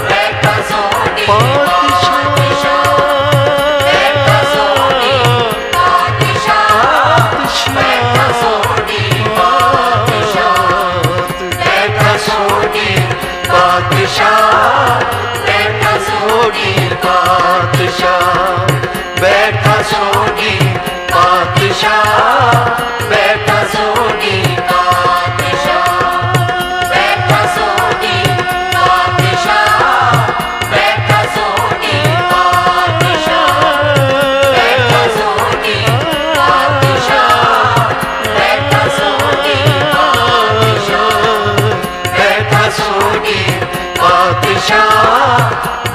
B: सोनी पातशाह। बैठा सोनी पातशाह, बैठा सोनी पातशाह। बैठा सोनी पातशाह, बैठा सोनी
A: पातशाह,
B: बैठा सोनी पातशाह, बैठा सोनी पातशाह। बैठा सोनी पातशाह, बैठा सोनी पातशाह। बैठा सोनी पातशाह, बैठा सोनी पातशाह। बैठा सोनी पातशाह,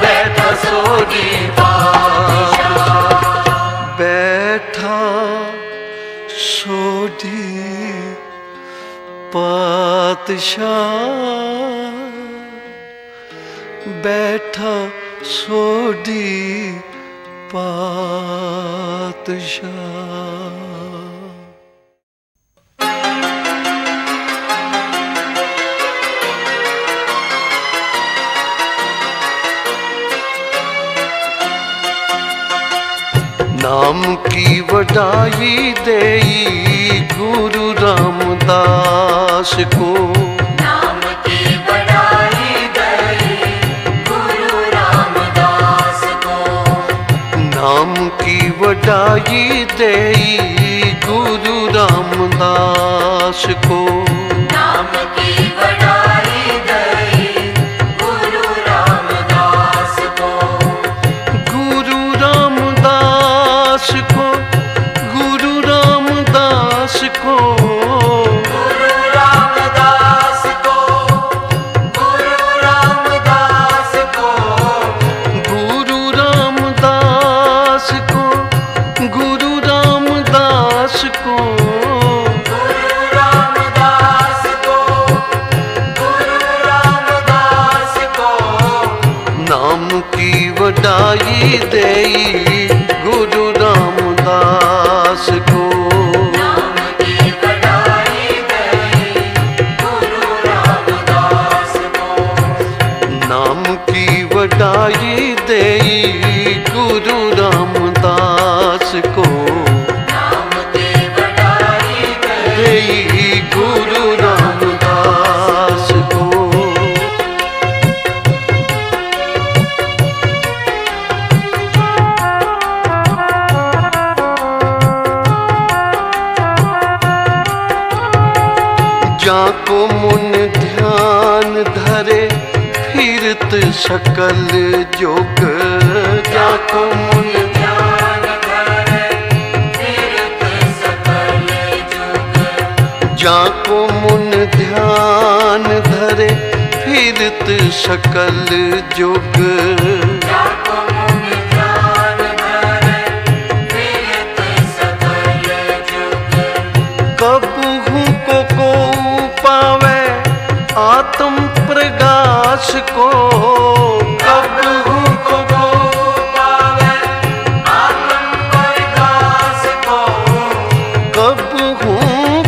B: बैठा सोनी पातशाह।
A: बैठा सोढी पातशाह, बैठा सोढी पातशाह। नाम की वडाई देई गुरु रामदास को,
B: नाम की बड़ाई गई गुरु रामदास को।
A: नाम की वडाई देई गुरु रामदास को।
B: नाम की बड़ाई गई गुरु रामदास को।
A: गुरु रामदास को, गुरु की वडाई देई गुरु रामदास को।
B: नाम की वडाई दई गुरु रामदास को।
A: नाम की वडाई देई गुरु रामदास को।
B: नाम की वडाई
A: देई गुरु रामदास को। जाको मुन ध्यान धरे फिरत सकल जोग। जाको मुन
B: ध्यान धरे फिरत सकल जुग।
A: जाको मुन ध्यान धरे फिरत सकल जोग।
B: जाको मुन ध्यान धरे फिरत सकल जुग।
A: कबहू को पावे आत्म प्रकाश को। कबहू को
B: पावे आत्म प्रकाश को।
A: कबहू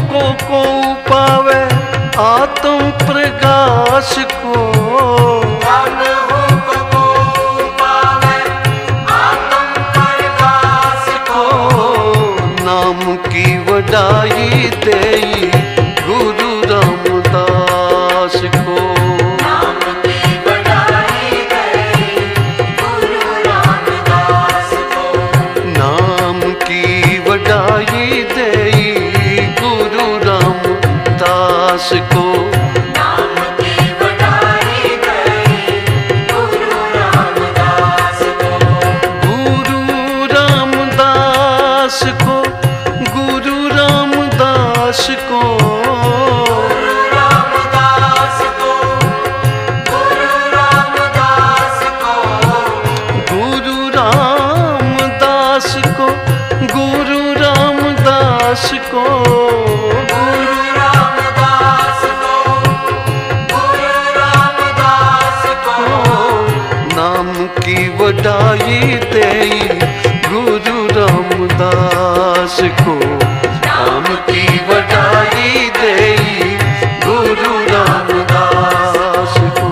A: को पावे आत्म प्रकाश को।
B: कबहू को पावे आत्म प्रकाश को।
A: नाम की वडाई देई गुरु रामदास को।
B: नाम की वडाई दई गुरु रामदास को।
A: नाम की वडाई देई गुरु रामदास को।
B: नाम की वडाई दई गुरु रामदास को।
A: गुरु रामदास को। गुरु रामदास को।
B: गुरु रामदास को। गुरु रामदास को।
A: गुरु रामदास को। गुरु रामदास को।
B: गुरु रामदास को। गुरु रामदास को।
A: नाम की वडाई देई गुरु रामदास को। नाम की वडाई देई गुरु रामदास को।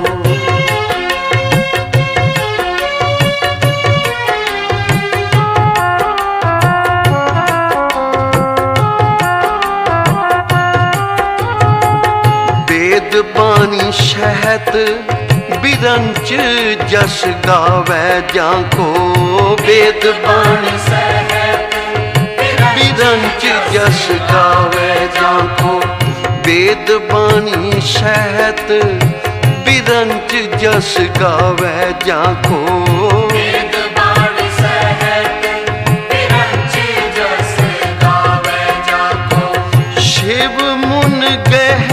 A: वेद बानी शहत बिरंच जस गावे जाको। वेद बानी बिरंच जस गावे जाको। वेद बानी शहत बिरंच जस गावे जाको।
B: वेद बानी सहत बिरंच जस गावे जाको।
A: शिव मुन गह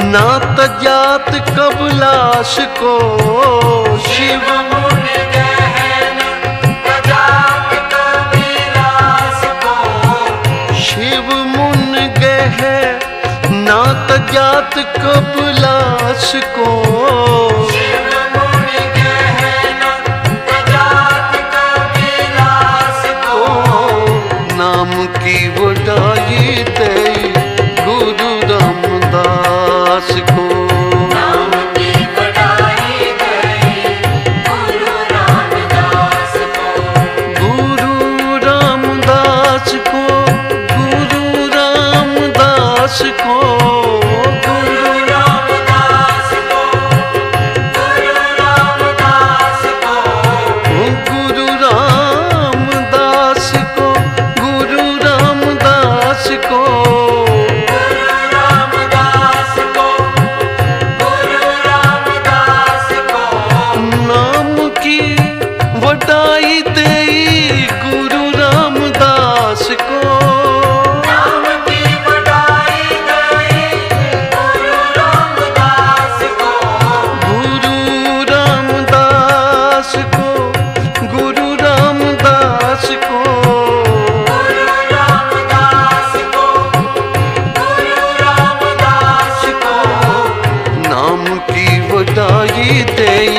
A: ना तजात कबलाश को। शिव
B: मुन गहन प्रजात कबीलास को।
A: शिव मुन गह ना तजात कबलाश को।
B: शिव मुन गहन प्रजात कबीलास को।
A: नाम की वडाई देई गुरु रामदास को।
B: नाम की वडाई दई गुरु रामदास को।
A: गुरु रामदास को। गुरु रामदास को।
B: गुरु रामदास को। गुरु रामदास को।
A: गुरु रामदास को। गुरु रामदास को।
B: गुरु रामदास को। गुरु रामदास को।
A: नाम की वडाई देई गुरु रामदास को।
B: नाम की वडाई दई गुरु रामदास को।
A: गुरु रामदास को। गुरु रामदास को।
B: गुरु रामदास को। गुरु रामदास को।
A: नाम की वडाई देई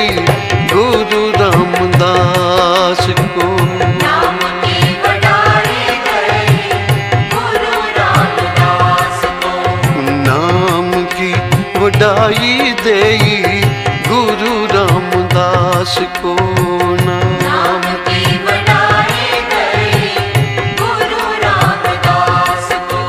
A: गुरु राम रामदास को नाम
B: की बढ़ाई गई गुरु रामदास को।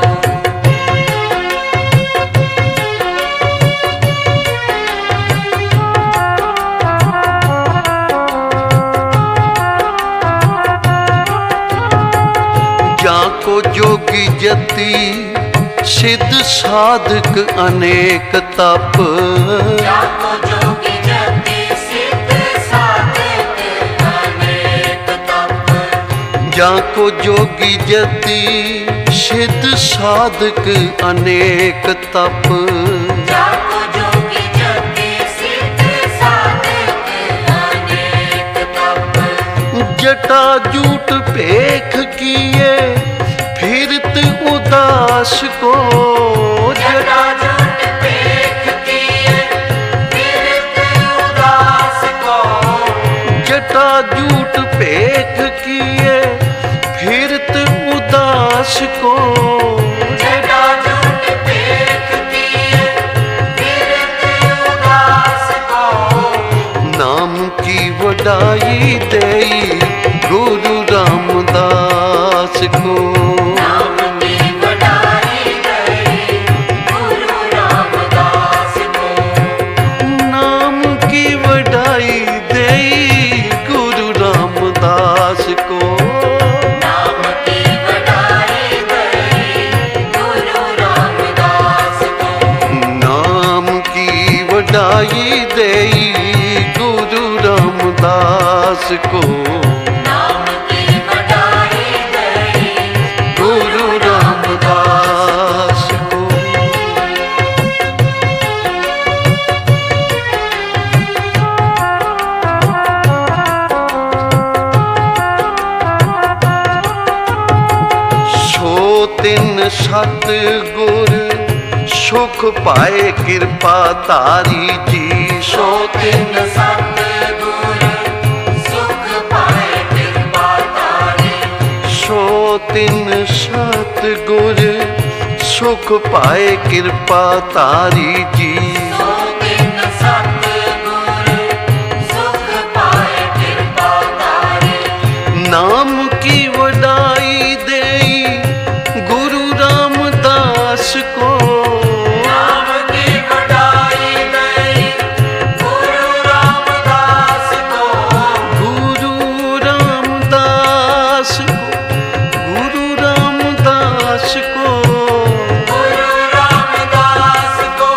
A: जाको जोगी जति सिद्ध साधक अनेक तप,
B: जाको जोगी जति सिद्ध साधक अनेक तप,
A: जाको जोगी जति सिद्ध साधक अनेक तप,
B: जाको जोगी जति सिद्ध साधक अनेक तप,
A: जटा जूट पेख किए फिरत उदास को,
B: जटा जूट पेख किए फिरत उदास को,
A: जटा जूट पेख किए फिरत उदास को,
B: जटा जूट पेख किए फिरत उदास को,
A: नाम की वडाई देई गुरु रामदास को,
B: नाम की बढ़ाई गई गुरु रामदास को,
A: नाम की वडाई देई गुरु रामदास को,
B: नाम की बढ़ाई गई गुरु रामदास को,
A: नाम की वडाई देई गुरु रामदास को,
B: नाम की बढ़ाई गई
A: गुरु रामदास को। सो तिन सत गुर सुख पाए कृपा तारी जी, सो
B: तिन सतगुर सुख पाए कृपा तारी,
A: सो तिन सत गुर सुख पाए कृपा तारी जी,
B: सो तिन सतगुर सुख पाए कृपा तारी,
A: नाम की वडाई देई गुरु रामदास को,
B: नाम की बढ़ाई गई गुरु रामदास को,
A: गुरु रामदास को, गुरु रामदास को,
B: गुरु रामदास को,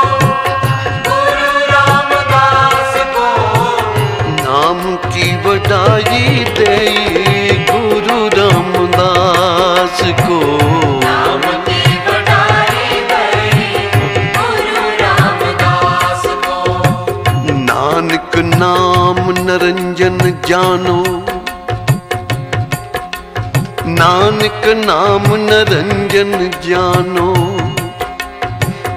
B: गुरु रामदास को,
A: नाम की वडाई देई गुरु रामदास को,
B: नाम की बढ़ाई गई गुरु रामदास को,
A: नानक नाम नरंजन जानो, नानक नाम नरंजन जानो,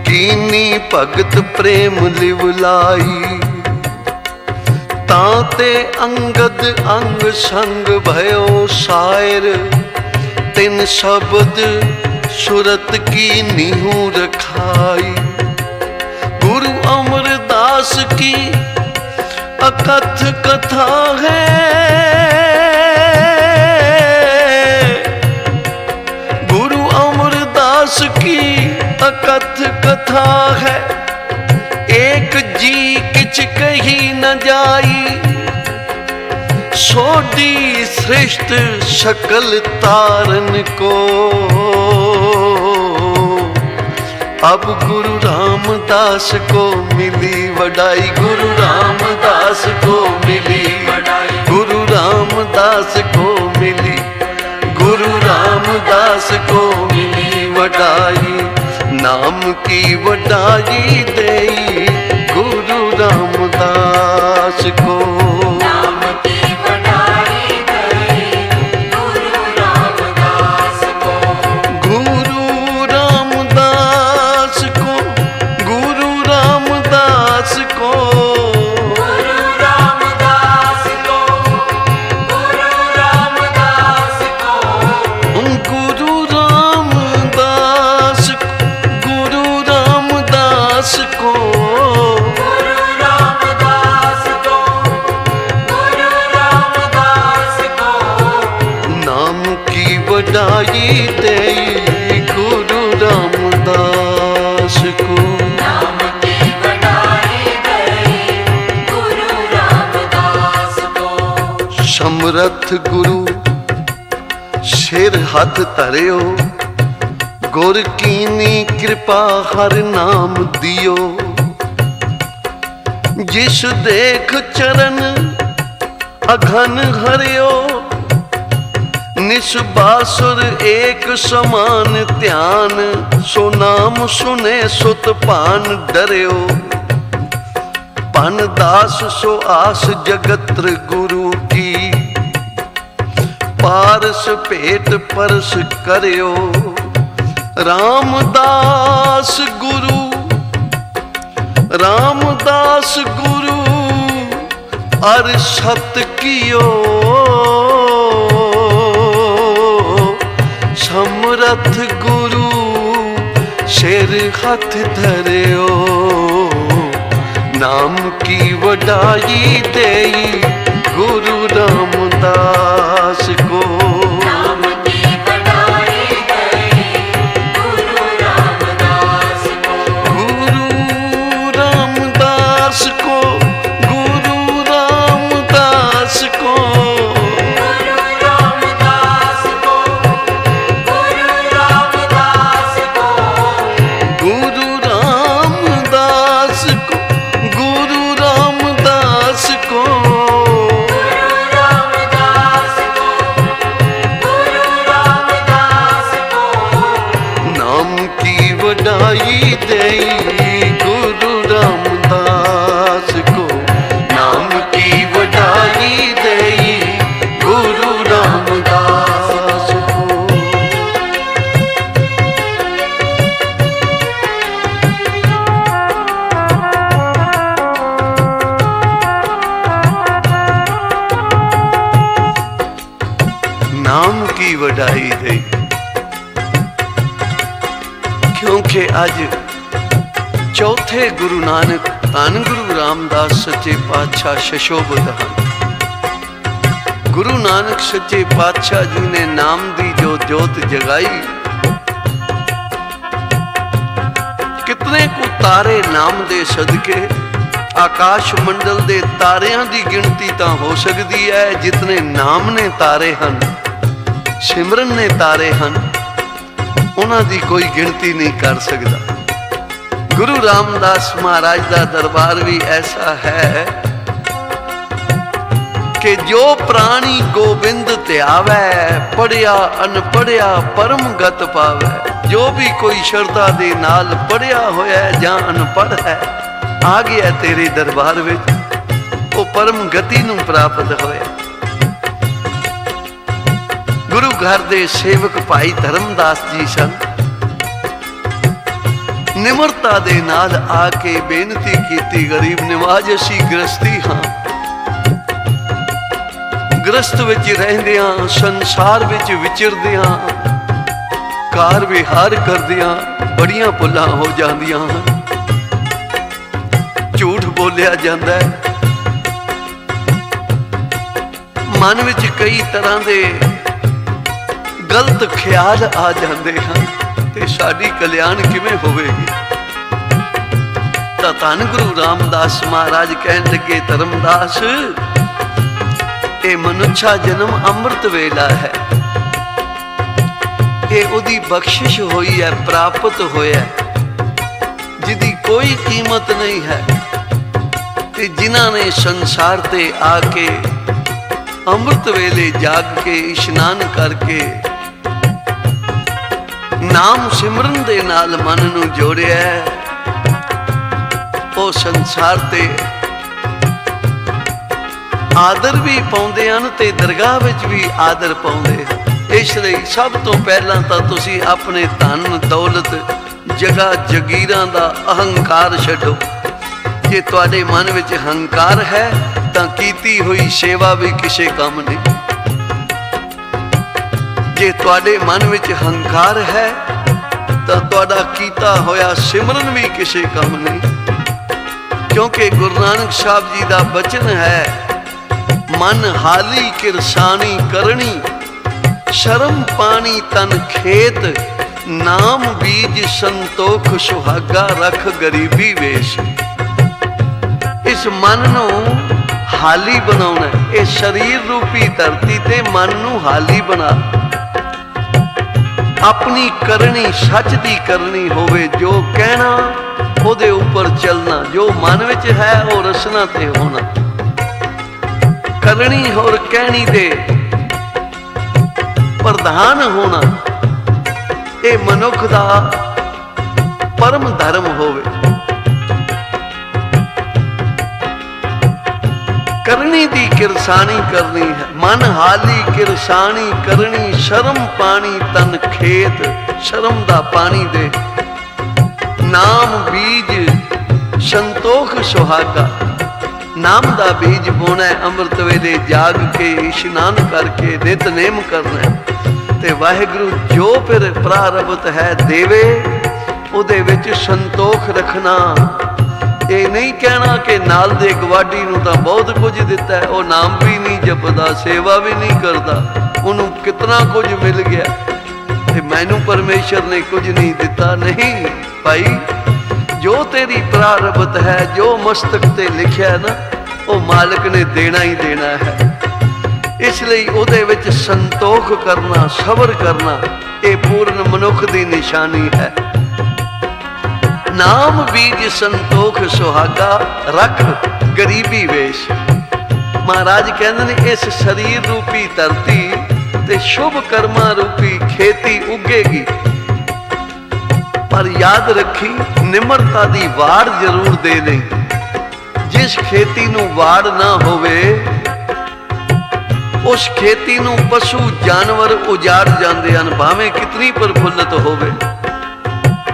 A: कीनी भगत प्रेम लिवलाई, ताते अंगद अंग संग भयो शायर, तिन शब्द सुरत की नीहू रखाई, गुरु अमरदास की अकथ कथा है, गुरु अमरदास की अकथ कथा है, एक जी किच कही न जाई, सोडी श्रेष्ठ शकल तारन को, अब गुरु रामदास को मिली वडाई, गुरु रामदास को मिली
B: बढ़ाई
A: गुरु रामदास को मिली, गुरु रामदास को मिली वडाई, नाम की वडाई देई गुरु रामदास को,
B: नाम की बढ़ाई गई गुरु रामदास को,
A: गुरु रामदास को, गुरु रामदास को,
B: गुरु रामदास को, गुरु रामदास को,
A: गुरु रामदास, गुरु रामदास को,
B: गुरु रामदास को,
A: वडाई देई गुरु रामदास को।
B: नाम की बढ़ाई गई गुरु रामदास को।
A: समरथ गुरु सिर हथ धरियो, गुर कीनी कृपा हर नाम दियो। जिस देख चरण अघन हरियो, निस्बासुर एक समान ध्यान। सो नाम सुने सुत पान डरियो, पन दास सो आस जगत्र गुरु की। पारस भेट परस करियो, रामदास गुरु रामदास गुरु अर सत कियो। समरथ गुरु सिर हथ धरियो, नाम की वडाई देई गुरु रामदास को।
B: नाम की बढ़ाई गई गुरु रामदास को।
A: गुरु रामदास को, गुरु रामदास को।
B: गुरु रामदास को। गुरु रामदास को।
A: गुरु रामदास को, गुरु रामदास को।
B: गुरु रामदास को। गुरु रामदास को।
A: नाम की वडाई देई गुरु रामदास को। नाम की वडाई देई गुरु रामदास को। नाम की वडाई देई, क्योंकि अज चौथे गुरु नानक धन गुरु रामदास सच्चे पातशाह शशोभत हैं। गुरु नानक सच्चे पातशाह जी ने नाम दी जो जोत जगाई, कितने को तारे नाम दे सदके। आकाश मंडल दे तारियां दी गिनती तां हो सकती है जितने नाम ने तारे हन, सिमरन ने तारे हन, उन्हां दी कोई गिनती नहीं कर सकता। गुरु रामदास महाराज का दरबार भी ऐसा है कि जो प्राणी गोबिंद त्यावै, पढ़िया अनपढ़िया परम गत पावै। जो भी कोई श्रद्धा दे नाल पढ़िया होया जां अनपढ़ है, आ गया तेरे दरबार विच, वो परम गति नूं प्राप्त होया। गुरु घर दे सेवक भाई धर्मदास जी सन। निमरता दे नाल आके बेनती कीती, गरीब निवाज असी गृहस्थी हाँ, गृहस्थ विच रहंदियां, संसार विच विचरदियां, कार विहार करदियां बड़ियां भुल्लां हो जांदियां हन। झूठ बोलिया जाता है, मन विच कई तरह दे गलत ख्याल आ जाते हैं, ते साडी कल्याण किवें होवेगी। तां धन गुरु रामदास महाराज कहन लगे, धर्मदास ये मनुष्या जन्म अमृत वेला है, ये उदी बख्शिश हुई है, प्राप्त होया, जिदी कोई कीमत नहीं है। ते जिन्हां ने संसार ते आके अमृत वेले जाग के इशनान करके नाम सिमरन दे नाल मन नूं जोड़िया है, वो संसार ते आदर भी पाउंदे हन ते दरगाह विच भी आदर पाउंदे। इसलिए सब तो पहला तां तुसीं अपने धन दौलत जगह जगीरां दा अहंकार छड्डो। जे तुहाडे मन विच हंकार है तां कीती हुई सेवा भी किसे काम नहीं। जे तुहाडे मन विच हंकार है तां तुहाडा कीता होया सिमरन भी किसे काम नहीं। क्योंकि गुरु नानक साहब जी दा बचन है, मन हाली किरसानी करनी, शर्म पानी तन खेत, नाम बीज संतोख सुहागा, रख गरीबी वेश। इस मन नू हाली बनाउणा, ये शरीर रूपी धरती ते मन नू हाली बना। अपनी करनी सच दी करनी होवे, जो कहना ओदे ऊपर चलना, जो मन विच है वो रसना ते होना। करनी और कहनी दे प्रधान होना, ये मनुख दा परम धर्म होवे। करनी दी किरसानी करनी है, मन हाली किरसानी करनी। शर्म पानी तन खेत, शर्म दा पानी दे। नाम बीज संतोख सुहागा, नाम दा बीज बोना है। अमृत वेले जाग के इशनान करके नितनेम करना है। ते वाहिगुरु जो फिर प्रारब्ध है देवे, उहदे विच संतोख रखना। ये नहीं कहना कि नाल दे गवाडी नूं तां बहुत कुछ दिता है, वो नाम भी नहीं जपदा, सेवा भी नहीं करता, उन्होंने कितना कुछ मिल गया ते मैनू परमेश्वर ने कुछ नहीं दिता। नहीं भाई, जो तेरी प्रारब्ध है, जो मस्तक ते लिखिया है ना, वो मालिक ने देना ही देना है। इसलिए उहदे विच संतोख करना, सबर करना, ये पूर्ण मनुख की निशानी है। नाम बीज संतोख सुहागा, रख गरीबी वेश। महाराज कहते ने इस शरीर रूपी धरती ते शुभ कर्मा रूपी खेती उगेगी, पर याद रखी निमरता दी वाड़ जरूर दे नहीं। जिस खेती नूं वाड़ ना होवे, उस खेती नूं पशु जानवर उजाड़ जाते हैं, भावें कितनी प्रफुल्लित होवे।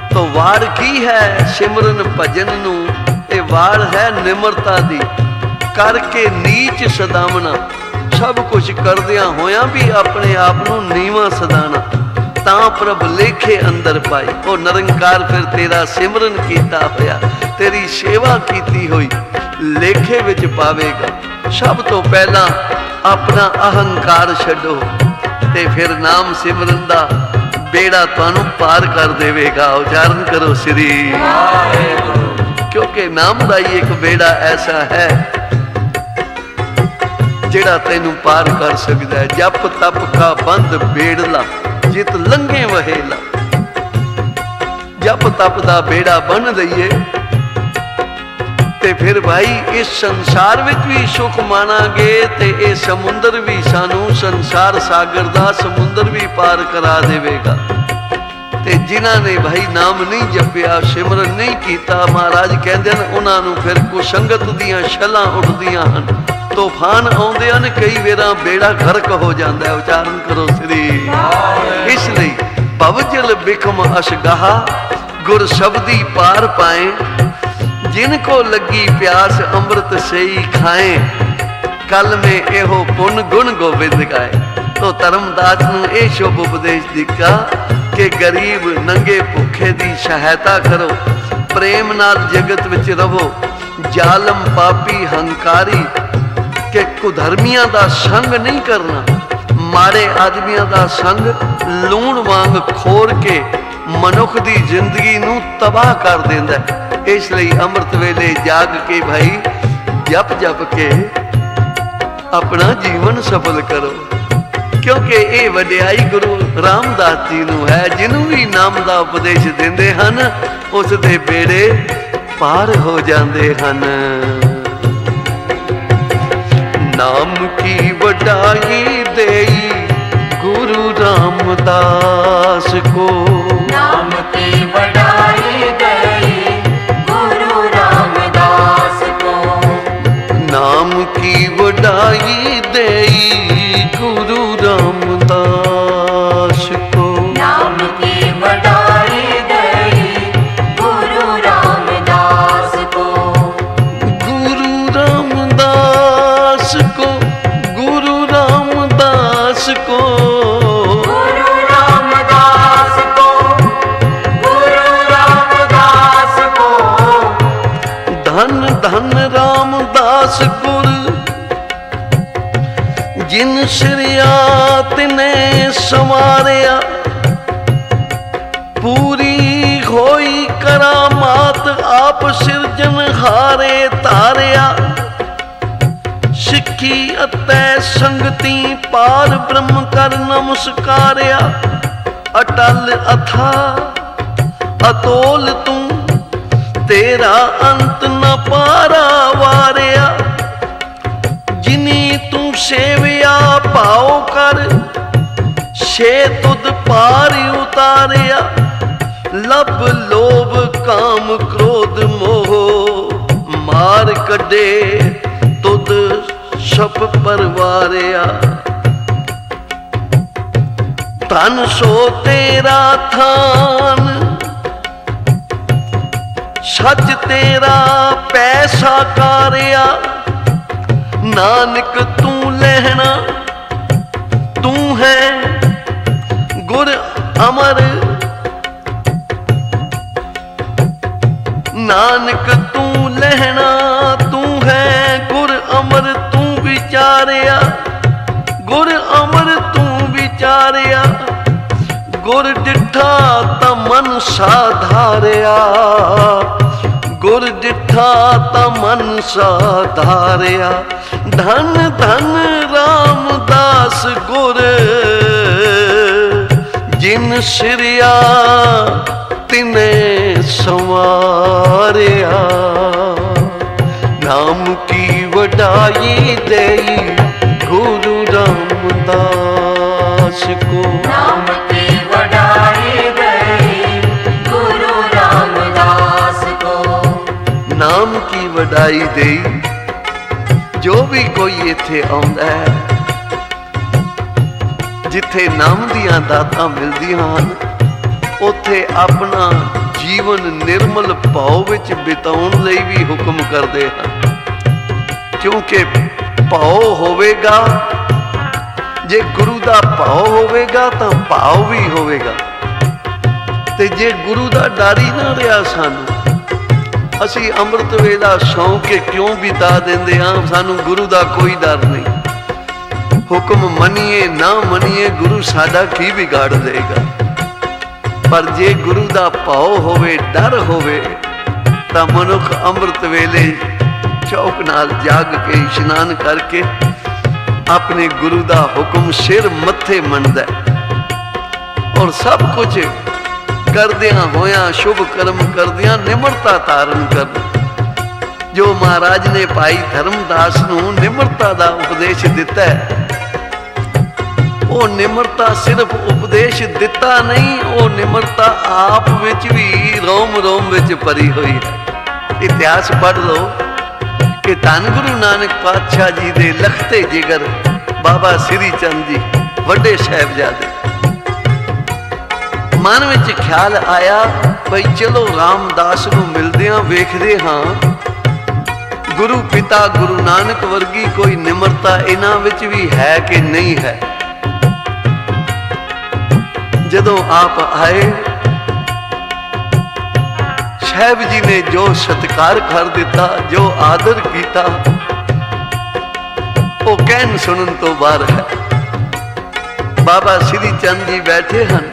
A: तो वाड़ की है सिमरन भजन नूं, ये वाड़ है निमरता दी। करके नीच सदावना, सब कुछ करदियां होया भी अपने आप नूं नीवां सदाना। तां प्रभ लेखे अंदर पाई, वो निरंकार फिर तेरा सिमरन कीता होया, तेरी सेवा कीती हुई लेखे विच पावेगा। सब तो पहला अपना अहंकार छड्डो, ते फिर नाम सिमरन दा बेड़ा तुहानू पार कर देवेगा। उच्चारण करो श्री वाहिगुरु। क्योंकि नाम दा ही एक बेड़ा ऐसा है जेड़ा तेनू पार कर सकता है। जप तप का बंद बेड़ला, जित लंघे वहेला। जप तप दा बेड़ा बन दईए ते फिर भाई इस संसार विच भी सुख मानांगे, ते ये समुंदर भी सानू संसार सागर दा समुंदर भी पार करा देवेगा। ते जिन्हां ने भाई नाम नहीं जपिया, सिमरन नहीं कीता, महाराज कहंदे ने उन्हां नूं फिर कुसंगत दीयां छलां उठदियां हन, तूफान आउंदे हन, कई वेरां बेड़ा गर्क हो जांदा है। उच्चारण करो श्री। इसलिए भवजल बिखम अशगाहा, गुर शब्दी पार पाए। जिनको लगी प्यास अमृत से ही खाए, कल में एहो पुन गुण गोबिंद गाए। तो धर्मदास नूं ये शुभ उपदेश दिता कि गरीब नंगे भुखे दी सहायता करो, प्रेम नाल जगत विच रहो। जालम पापी हंकारी के कुधर्मियां दा संग नहीं करना, माड़े आदमियां दा संग लूण वांग खोर के मनुख दी जिंदगी नूं तबाह कर देंदा है। इसलिए अमृत वेले जाग के भाई जप जप के अपना जीवन सफल करो, क्योंकि ये वड्याई गुरु रामदास जी नूं है। जिन्हों भी नाम दा उपदेश देंदे हन, उस दे बेड़े पार हो जाते हन। नाम की वड्याई देई गुरु रामदास को,
B: नाम की वड्याई देई गुरु रामदास को।
A: नाम की वड्याई देई गुरु रामदास को।
B: नाम की वड्याई देई गुरु रामदास को।
A: गुरु रामदास को, गुरु रामदास को,
B: गुरु रामदास को।
A: जिन सिरिया तिने संवारिया, पूरी होई करामात आप सिरजन हारे तारिया। सिੱਖੀ ਅਤੇ ਸੰਗਤੀ ਪਾਰ ਬ੍ਰਹਮ ਕਰ ਨਮਸਕਾਰਿਆ। ਅਟਲ ਅਥਾ ਅਤੋਲ ਤੂੰ, ਤੇਰਾ ਅੰਤ ਨ ਪਾਰਾ ਵਾਰਿਆ। ਜਿਨੀ ਤੂੰ ਸੇਵਿਆ ਭਾਉ ਕਰ, ਛੇ ਤੁਧ ਪਾਰ ਉਤਾਰਿਆ। ਲਬ ਲੋਭ ਕਾਮ ਕ੍ਰੋਧ ਮੋਹ, ਮਾਰ ਕੱਢੇ ਤੁਧ ਸਭ ਪਰਵਾਰਿਆ। ਧਨ ਸੋ ਤੇਰਾ ਥਾਨ, ਸੱਚ ਤੇਰਾ ਪੈਸਾ ਕਾਰਿਆ। ਨਾਨਕ ਤੂੰ ਲਹਿਣਾ, ਤੂੰ ਹੈ ਗੁਰ ਅਮਰ। ਨਾਨਕ ਤੂੰ ਲਹਿਣਾ, ਤੂੰ ਹੈ ਗੁਰ ਅਮਰ। ਤੂੰ ਵਿਚਾਰਿਆ ਗੁਰ ਅਮਰ, ਤੂੰ ਵਿਚਾਰਿਆ। ਗੁਰ ਡਿਠਾ ਤਾਂ ਮਨ ਸਾਧਾਰਿਆ, ਗੁਰ ਡਿਠਾ ਤਾਂ ਮਨ ਸਾਧਾਰਿਆ। ਧਨ ਧਨ ਰਾਮਦਾਸ ਗੁਰ, ਜਿਨ ਸਿਰਿਆ ਤਿਨੇ ਸੰਵਾਰਿਆ। ਨਾਮ ਕੀ ਵਡਾਈ ਦੇਈ ਗੁਰੂ ਰਾਮਦਾਸ ਕੋ।
B: नाम की वडाई गई गुरु रामदास को।
A: ਨਾਮ ਕੀ ਵਡਾਈ ਦੇਈ। ਜੋ ਵੀ ਕੋਈ ਇੱਥੇ ਆਉਂਦਾ ਹੈ, ਜਿੱਥੇ ਨਾਮ ਦੀਆਂ ਦਾਤਾਂ ਮਿਲਦੀਆਂ ਹਨ, ਉੱਥੇ ਆਪਣਾ ਜੀਵਨ ਨਿਰਮਲ ਭਾਵ ਵਿੱਚ ਬਿਤਾਉਣ ਲਈ ਵੀ ਹੁਕਮ ਕਰਦੇ ਹਨ। ਕਿਉਂਕਿ ਭਾਵ ਹੋਵੇਗਾ, ਜੇ ਗੁਰੂ ਦਾ ਭਾਵ ਹੋਵੇਗਾ ਤਾਂ ਭਾਵ ਵੀ ਹੋਵੇਗਾ। ਤੇ ਜੇ ਗੁਰੂ ਦਾ ਡਰ ਹੀ ਨਾ ਰਿਹਾ ਸਾਨੂੰ, ਅਸੀਂ ਅੰਮ੍ਰਿਤ ਵੇਲਾ ਸੌਂ ਕੇ ਕਿਉਂ ਬਿਤਾ ਦਿੰਦੇ ਹਾਂ? ਸਾਨੂੰ ਗੁਰੂ ਦਾ ਕੋਈ ਡਰ ਨਹੀਂ। ਹੁਕਮ ਮੰਨੀਏ ਨਾ ਮੰਨੀਏ, ਗੁਰੂ ਸਾਡਾ ਕੀ ਵਿਗਾੜ ਦੇਗਾ? ਪਰ ਜੇ ਗੁਰੂ ਦਾ ਭਾਵ ਹੋਵੇ, ਡਰ ਹੋਵੇ, ਤਾਂ ਮਨੁੱਖ ਅੰਮ੍ਰਿਤ ਵੇਲੇ ਚੌਕ ਨਾਲ ਜਾਗ ਕੇ ਇਸ਼ਨਾਨ ਕਰਕੇ ਆਪਣੇ ਗੁਰੂ ਦਾ ਹੁਕਮ ਸਿਰ ਮੱਥੇ ਮੰਨਦਾ, ਔਰ ਸਭ ਕੁਝ ਕਰਦਿਆਂ ਹੋਇਆਂ, ਸ਼ੁਭ ਕਰਮ ਕਰਦਿਆਂ ਨਿਮਰਤਾ ਧਾਰਨ ਕਰ। ਜੋ ਮਹਾਰਾਜ ਨੇ ਭਾਈ ਧਰਮਦਾਸ ਨੂੰ ਨਿਮਰਤਾ ਦਾ ਉਪਦੇਸ਼ ਦਿੱਤਾ ਹੈ, ਉਹ ਨਿਮਰਤਾ ਸਿਰਫ ਉਪਦੇਸ਼ ਦਿੱਤਾ ਨਹੀਂ, ਉਹ ਨਿਮਰਤਾ ਆਪ ਵਿੱਚ ਵੀ ਰੋਮ ਰੋਮ ਵਿੱਚ ਭਰੀ ਹੋਈ ਹੈ। ਇਤਿਹਾਸ ਪੜ੍ਹ ਲਓ ਕਿ ਧੰਨ ਗੁਰੂ ਨਾਨਕ ਪਾਤਸ਼ਾਹ ਜੀ ਦੇ ਲਖਤੇ ਜਿਗਰ ਬਾਬਾ ਸ੍ਰੀ ਚੰਦ ਜੀ ਵੱਡੇ ਸਾਹਿਬਜ਼ਾਦੇ, ਮਨ ਵਿੱਚ ਖਿਆਲ ਆਇਆ ਬਈ ਚਲੋ ਰਾਮਦਾਸ ਨੂੰ ਮਿਲਦਿਆਂ ਵੇਖਦੇ ਹਾਂ, ਗੁਰੂ ਪਿਤਾ ਗੁਰੂ ਨਾਨਕ ਵਰਗੀ ਕੋਈ ਨਿਮਰਤਾ ਇਹਨਾਂ ਵਿੱਚ ਵੀ ਹੈ ਕਿ ਨਹੀਂ ਹੈ। ਜਦੋਂ ਆਪ ਆਏ, ਸਾਹਿਬ ਜੀ ਨੇ ਜੋ ਸਤਿਕਾਰ ਕਰ ਦਿੱਤਾ, ਜੋ ਆਦਰ ਕੀਤਾ, ਉਹ ਕਹਿਣ ਸੁਣਨ ਤੋਂ ਬਾਹਰ ਹੈ। ਬਾਬਾ ਸ੍ਰੀ ਚੰਦ ਜੀ ਬੈਠੇ ਹਨ,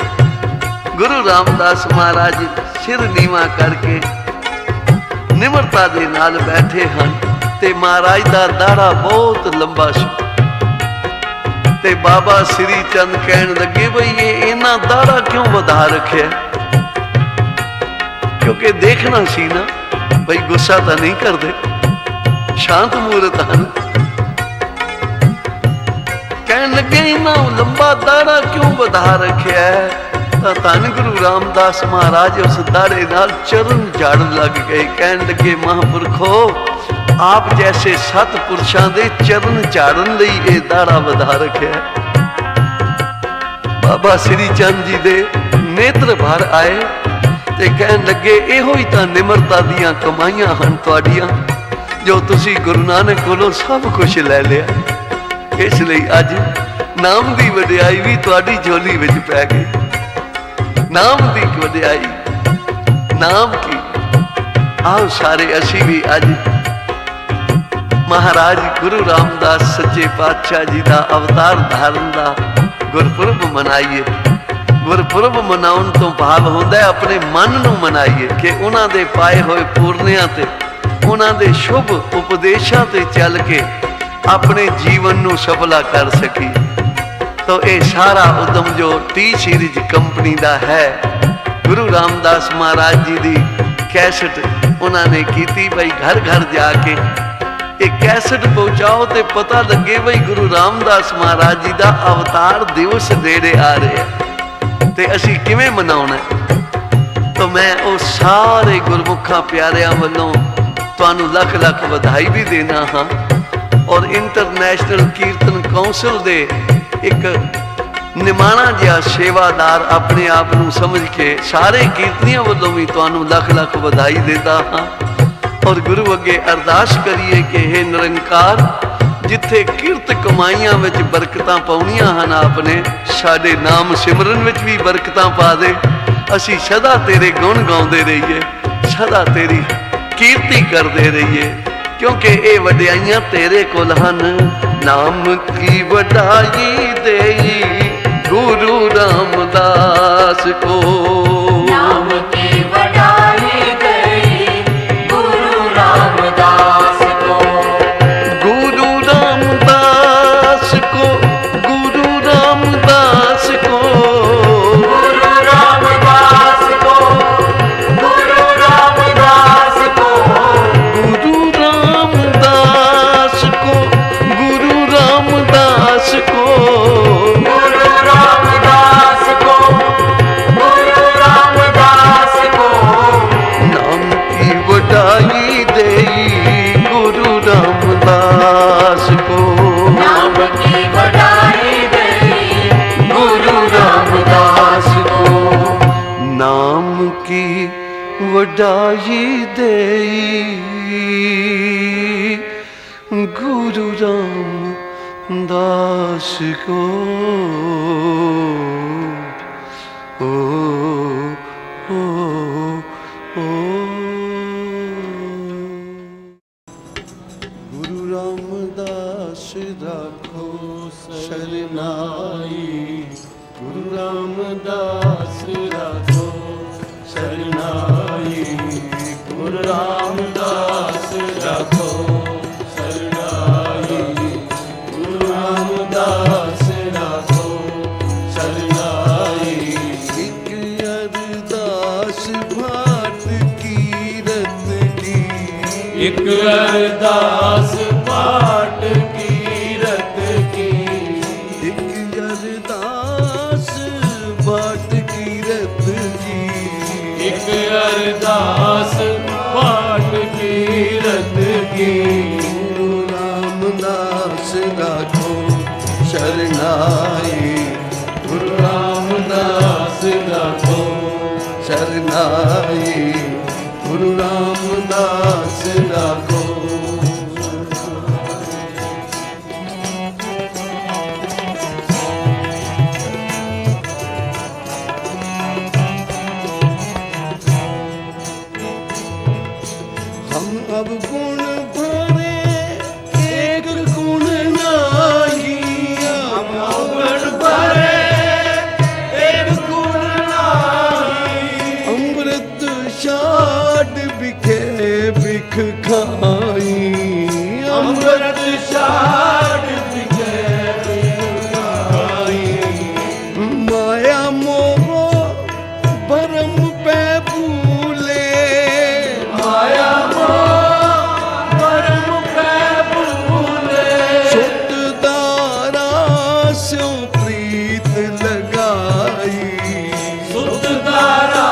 A: ਗੁਰੂ ਰਾਮਦਾਸ ਮਹਾਰਾਜ ਸਿਰ ਨੀਵਾਂ ਕਰਕੇ ਨਿਮਰਤਾ ਦੇ ਨਾਲ ਬੈਠੇ ਹਨ, ਤੇ ਮਹਾਰਾਜ ਦਾ ਦਾੜਾ ਬਹੁਤ ਲੰਬਾ ਸੀ। ਤੇ ਬਾਬਾ ਸ੍ਰੀ ਚੰਦ ਕਹਿਣ ਲੱਗੇ ਬਈ ਇਹ ਇਹਨਾਂ ਦਾੜਾ ਕਿਉਂ ਵਧਾ ਰੱਖਿਆ? ਕਿਉਂਕਿ ਦੇਖਣਾ ਸੀ ਨਾ ਬਈ ਗੁੱਸਾ ਤਾਂ ਨਹੀਂ ਕਰਦੇ, ਸ਼ਾਂਤ ਮੂਰਤ ਹਨ। ਕਹਿਣ ਲੱਗੇ ਇਹਨਾਂ ਲੰਬਾ ਦਾੜਾ ਕਿਉਂ ਵਧਾ ਰੱਖਿਆ? ਤਾਂ ਧੰਨ ਗੁਰੂ ਰਾਮਦਾਸ ਮਹਾਰਾਜ ਉਸ ਦਾੜੇ ਨਾਲ ਚਰਨ ਝਾੜਨ ਲੱਗ ਗਏ। ਕਹਿਣ ਲੱਗੇ ਮਹਾਂਪੁਰਖੋ, ਆਪ ਜੈਸੇ ਸਤਿਪੁਰਸ਼ਾਂ ਦੇ ਚਰਨ ਝਾੜਨ ਲਈ ਇਹ ਦਾੜਾ ਵਧਾ ਰੱਖਿਆ। ਬਾਬਾ ਸ੍ਰੀ ਚੰਦ ਜੀ ਦੇ ਨੇਤਰ ਭਰ ਆਏ ਤੇ ਕਹਿਣ ਲੱਗੇ ਇਹੋ ਹੀ ਤਾਂ ਨਿਮਰਤਾ ਦੀਆਂ ਕਮਾਈਆਂ ਹਨ ਤੁਹਾਡੀਆਂ, ਜੋ ਤੁਸੀਂ ਗੁਰੂ ਨਾਨਕ ਕੋਲੋਂ ਸਭ ਕੁਝ ਲੈ ਲਿਆ। ਇਸ ਲਈ ਅੱਜ ਨਾਮ ਦੀ ਵਡਿਆਈ ਵੀ ਤੁਹਾਡੀ ਝੋਲੀ ਵਿੱਚ ਪੈ ਗਈ। ਨਾਮ ਦੀ ਵਡਿਆਈ, ਨਾਮ ਕੀ। ਆਓ ਸਾਰੇ ਅਸੀਂ ਵੀ ਅੱਜ महाराज गुरु रामदास सच्चे पातशाह जी का अवतार धारण का गुरपुरब मनाइए। गुरपुरब मनाउण तो भाव होंदा है अपने मन नूं मनाइए कि उन्हां दे पाए होए पूर्णियां ते उन्हां दे शुभ उपदेशां ते चल के अपने जीवन नूं सफला कर सकी। तो ये सारा उद्यम जो टी सीरीज कंपनी का है, गुरु रामदास महाराज जी की कैसेट उन्होंने की भाई घर घर जाके एक कैसेट पहुंचाओ तो पता लगे भाई गुरु रामदास महाराज जी का अवतार दिवस नेड़े आ रहे हैं तो असी किवें मनाउणा है। तो मैं वो सारे गुरमुखा प्यारियां वालों तुहानू लख लख बधाई भी देना हाँ। और इंटरनेशनल कीर्तन कौंसल दे एक निमाणा जिहा सेवादार अपने आप नूं समझ के सारे कीर्तनियां वालों भी तुहानू लख लख बधाई देता हाँ। और गुरु अगे अरदास करिए कि हे निरंकार जिथे किरत कमाइयां विच बरकतां पाउणियां हन आपने साडे नाम सिमरन विच भी बरकतां पा दे। असी सदा तेरे गुण गाउंदे रहिए, सदा तेरी कीर्ति करते रहिए क्योंकि ये वड्याइयां तेरे कोल हन। नाम की वडाई देई गुरु रामदास को,
B: नाम की वडाई देई गुरु रामदास को,
A: गुरु रामदास को, गुरु रामदास को,
B: गुरु रामदास को, गुरु रामदास को,
A: गुरु रामदास को, गुरु रामदास को,
B: गुरु रामदास को, गुरु रामदास को,
A: नाम की वडाई देई गुरु रामदास को,
B: नाम की वडाई देई गुरु रामदास को,
A: नाम की वडाई देई गुरु रामदास को। ओ, ओ, ओ, गुरु रामदास राखो शरनाई, गुरु रामदास राखो शरनाई, गुरु रामदास राखो शरनाई, गुरु रामदास राखो शरनाई। एक अरदास भाट कीरत की,
C: एक अरदास पाठ कीरत की,
A: एक अरदास भाट कीरत की,
C: एक अरदास पाठ कीरत की,
A: गुरु रामदास राखो शरनाई, गुरु रामदास राखो शरनाई, गुरु रामदास राखो। हम अब गुण भरे एक गुण नाही, हम
C: गुण भरे एक गुण नाही,
A: अमृत शाद बिखे बिख खाई,
C: अमृत शाद बिखे बिखाई,
A: माया मोह भरम पे भूले,
C: माया मोह परम पै भूले,
A: सुत दारा स्यों प्रीत लगाई,
C: सुत दारा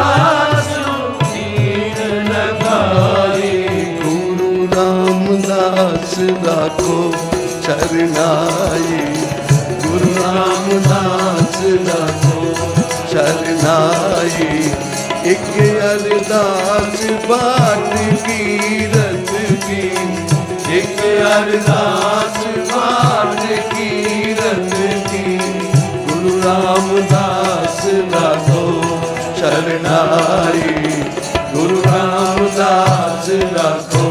C: सुधीर लगाई,
A: गुरु रामदास राखो शरनाई, गुरु रामदास राखो शरनाई। एक अरदास बाट कीरत की, एक अरदास बाट कीरत की, गुरु रामदास राखो शरनाई, गुरु रामदास राखो।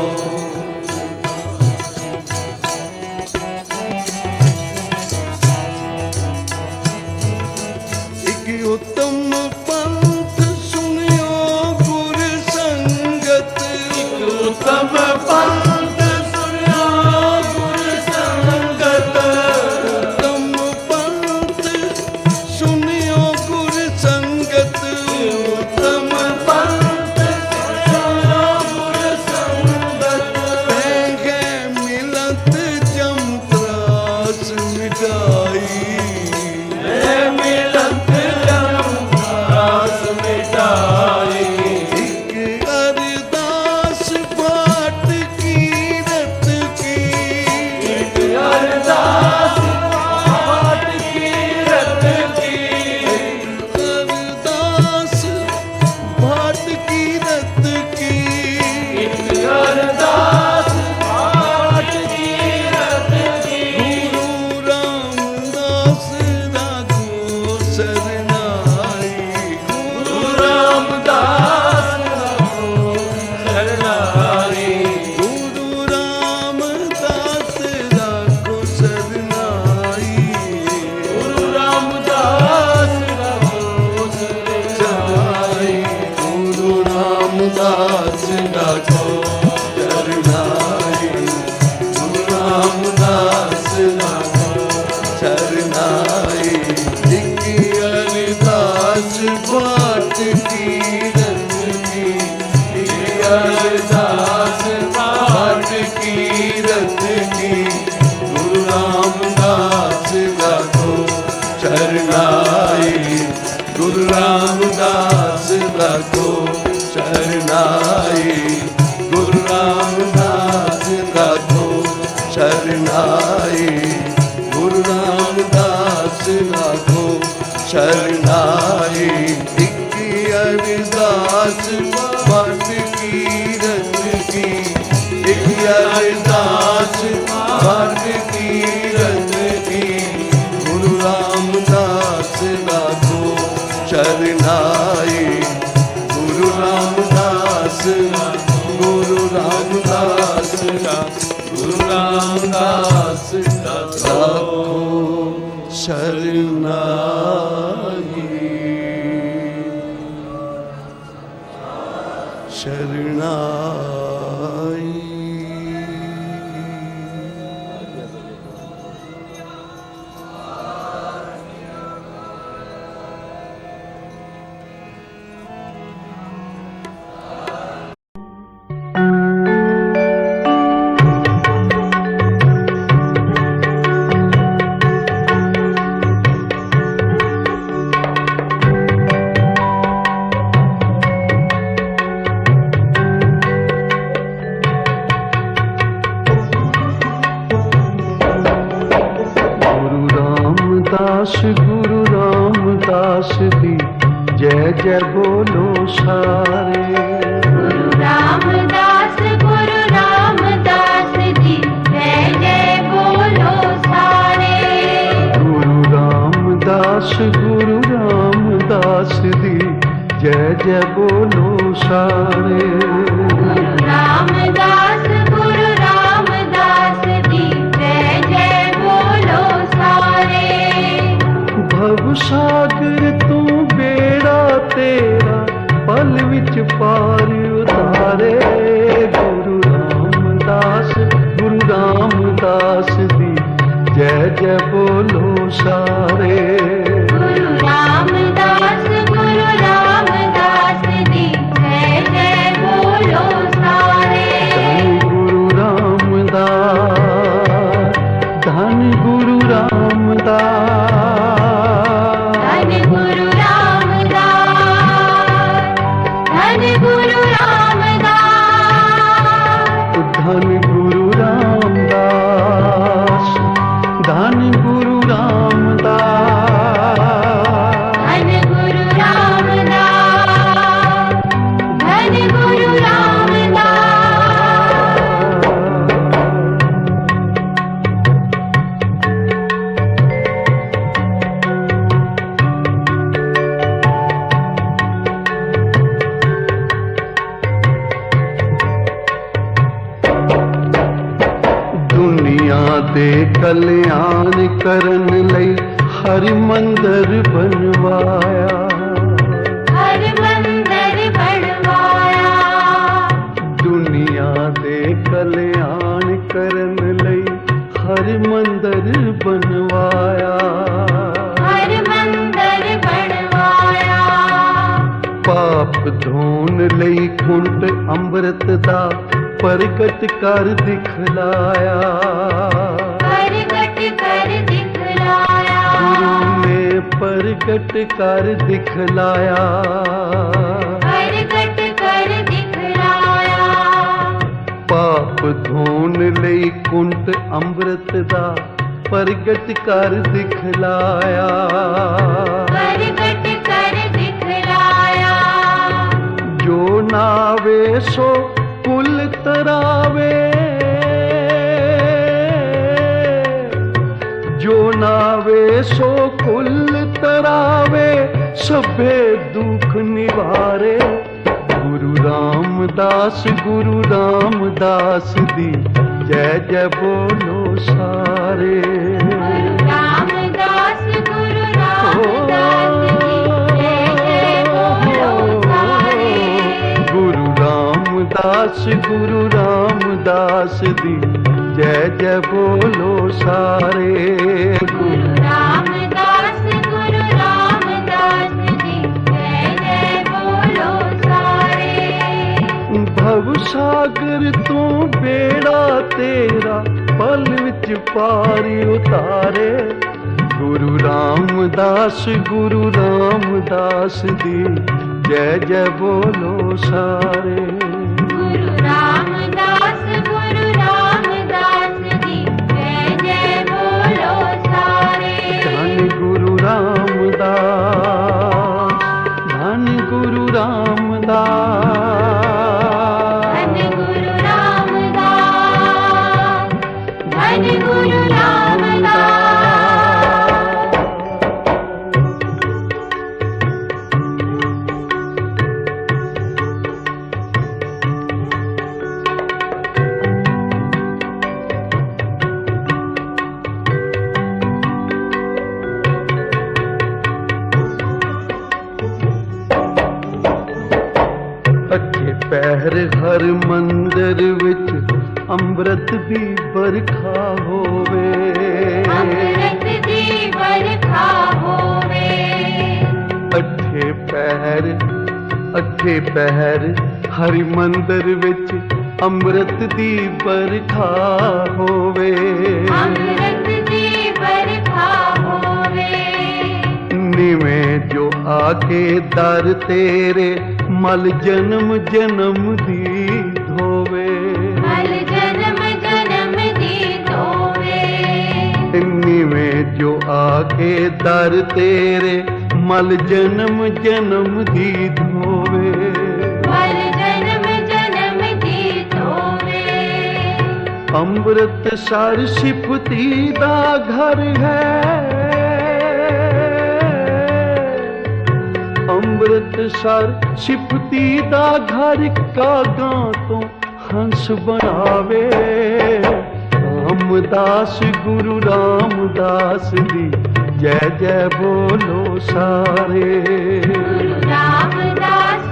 C: मिलत जन्म रास मिटाई।
A: एक अरदास भाट कीरत की,
C: एक अरदास भाट कीरत की,
A: अरदास भाट कीरत की,
C: एक अरदास भाट कीरत की।
A: गुरु रामदास राखो शरणाई,
C: गुरु रामदास राखो शरणाई।
A: गुरु रामदास राखो शरणाई,
C: गुरु रामदास राखो शरणाई।
A: गुरु रामदास राखो शरणाई, गुरु रामदास राखो शरणाई। एक अरदास भाट कीरत की, एक अरदास भाट कीरत की, गुरु रामदास राखो शरणाई, गुरु रामदास राखो शरणाई, गुरु रामदास राखो शरणाई, गुरु रामदास राखो शरणाई। एक अरदास भाट कीरत की, एक अरदास भाट कीरत की, गुरु रामदास राखो शरणाई, गुरु रामदास, गुरु रामदास, गुरु रामदास राखो शरणाई। शरणाई। गुरु रामदास दी जय जय बोलो सारे।
B: गुरु रामदास दी जय जय बोलो सारे।
A: गुरु रामदास दी जय जय बोलो सारे।
B: गुरु रामदास दी जय जय बोलो सारे।
A: भव सागर तू बेड़ा तेरा पल विच पार उतारे। गुरु रामदास दी जय जय बोलो सारे।
B: गुरु रामदास दी जय जय बोलो सारे।
A: गुरु रामदास, धन गुरु रामदास,
B: धन गुरु रामदास, धन गुरु रामदास,
A: धन गुरु रामदास, धन गुरु रामदास,
B: धन गुरु रामदास, धन गुरु रामदास।
A: दुनिया दे कल्याण करन लई हर मंदिर बनवाया।
B: हर मंदिर बनवाया।
A: दुनिया दे कल्याण करन लई हर मंदिर बनवाया।
B: हर मंदिर बनवाया।
A: पाप धोन लई घुंट अंमृत दा प्रगट कर दिखलाया।
B: प्रगट कर दिखलाया।
C: प्रगट कर दिखलाया,
B: प्रगट कर दिखलाया।
C: पाप धोन लई कुंट अमृत दा प्रगट कर दिखलाया,
B: प्रगट कर दिखलाया।
C: जो नावे सो कुल तरावे, जो नावे सो कुल तरावे, सभे दुख निवारे। गुरु रामदास दी जय जय बोलो सारे।
B: गुरु रामदास दी जय जय बोलो सारे।
C: गुरु रामदास दी जय जय बोलो सारे।
B: गुरु रामदास दी जय जय बोलो सारे।
C: भव सागर तो बेड़ा तेरा पल विच पार उतारे। गुरु रामदास दी जय जय बोलो सारे।
B: गुरु रामदास दी जय जय बोलो सारे।
C: धन गुरु रामदास, धन गुरु रामदास,
B: धन गुरु रामदास, धन गुरु रामदास।
C: अच्छे पैर हर मंदिर विच अमृत दी बरखा होवे।
B: अमृत दी बरखा होवे।
C: अच्छे पैर हर मंदिर विच अमृत दी बरखा होवे।
B: अमृत दी बरखा होवे।
C: निवें जो आके दर तेरे मल जन्म जन्म दी धोवे।
B: मल जन्म जन्म दी धोवे।
C: निवें जो आके दर तेरे मल जन्म जन्म दी धोवे।
B: मल जन्म जन्म दी धोवे।
C: अमृत सर सिफती दा घर है। अमृत सर सिफती दा घर कागा तो हंस बनावे। रामदास गुरु रामदास दी जय जय बोलो सारे।
B: गुरु रामदास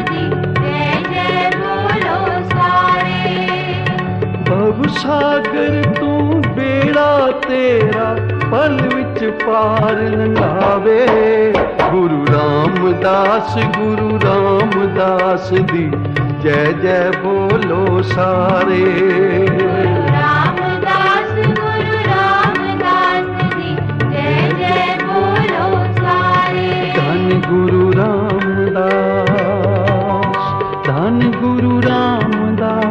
B: दी जय जय बोलो सारे।
C: भव सागर तू बेड़ा तेरा पल विच पार लंघावे। गुरु रामदास दी जय जय बोलो सारे।
B: गुरु रामदास दी जय जय बोलो सारे।
C: धन गुरु रामदास, धन गुरु रामदास,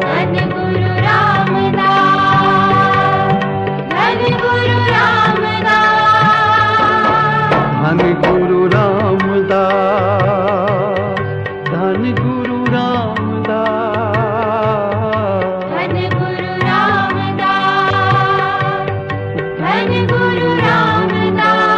B: धन गुरु रामदास, धन गुरु रामदास।
C: धन गुरु रामदास, धन गुरु रामदास,
B: धन गुरु रामदास, धन गुरु रामदास।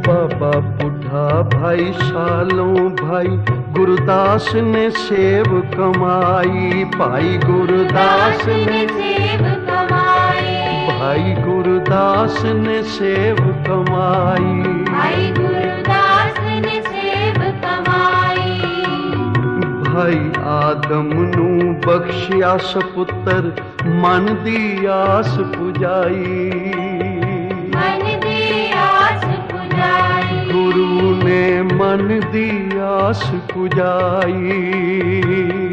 C: बाबा बुढ़ा भाई सालों भाई गुरदास ने सेव कमाई। भाई गुरदास ने
B: सेव कमाई।
C: भाई गुरदास ने सेव कमाई।
B: भाई गुरदास ने सेव कमाई।
C: ਭਾਈ ਆਦਮ ਨੂੰ ਬਖਸ਼ਿਆ ਸਪੁੱਤਰ ਮਨ ਦੀ ਆਸ ਪੁਜਾਈ।
B: मन दी आस पुजाई।
C: गुरु ने मन दी आस पुजाई।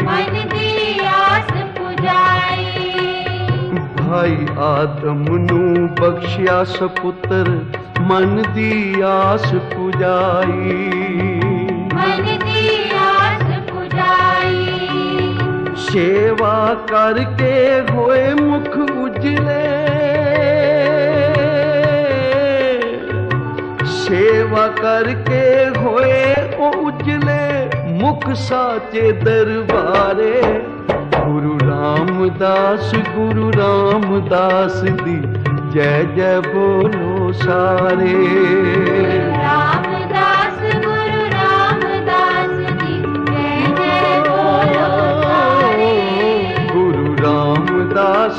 B: मन दी आस पुजाई।
C: भाई आदम ਨੂੰ ਬਖਸ਼ਿਆ ਸਪੁੱਤਰ ਮਨ ਦੀ ਆਸ ਪੁਜਾਈ।
B: मन दी आस पुजाई।
C: सेवा करके होए मुख उजले। सेवा करके होए ओ उजले मुख साचे दरबारे। गुरु रामदास दी जय जय बोलो सारे।
B: रामदास दी जय जय बोलो सारे।
C: गुरु रामदास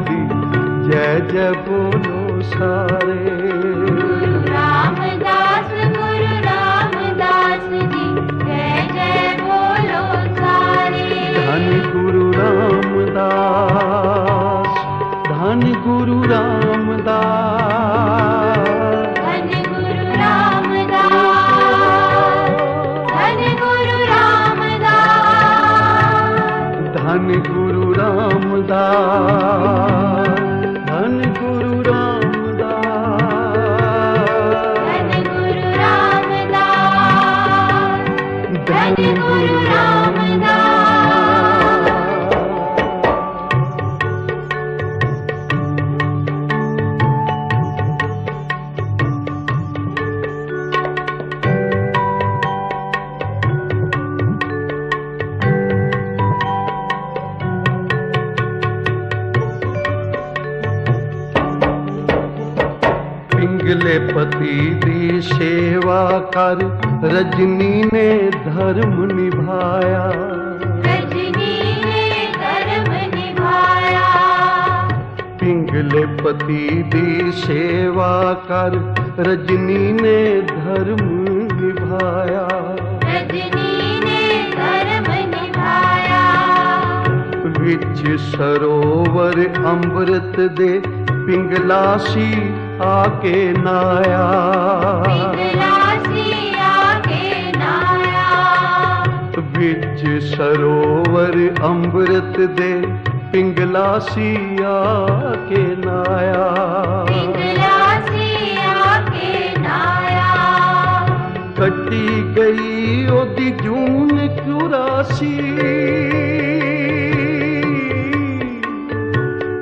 C: दी जय जय बोलो सारे।
B: रामदास दी जय जय बोलो सारे।
C: धन गुरु रामदास, धन गुरु रामदास,
B: धन गुरु रामदास, धन गुरु रामदास,
C: धन गुरु रामदास, धन गुरु रामदास,
B: धन गुरु रामदास, धन गुरु रामदास। पिंगले पति दी सेवा कर रजनी ने धर्म निभाया। रजनी ने धर्म निभाया।
C: पिंगले पति दी सेवा कर रजनी ने धर्म निभाया।
B: रजनी ने धर्म निभाया।
C: विच सरोवर अमृत दे पिंगलासी आके नाया।
B: पिंगलासी आके नाया।
C: विच सरोवर अमृत दे पिंगलासी आके नाया।
B: पिंगलासी आके नाया।
C: कटी गई ओदी जून 84।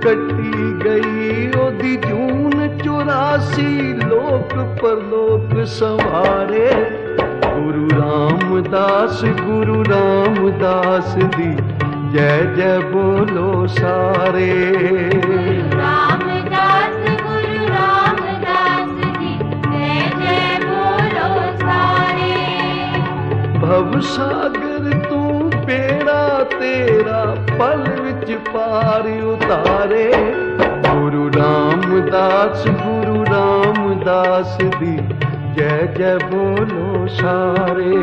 C: कटी गई ओदी जून 84 लोक परलोक संवारे। गुरु रामदास दी जय जय बोलो सारे।
B: रामदास दी जय जय बोलो सारे।
C: भव सागर तू बेड़ा तेरा पल विच पार उतारे। गुरु रामदास दी जय जय बोलो सारे।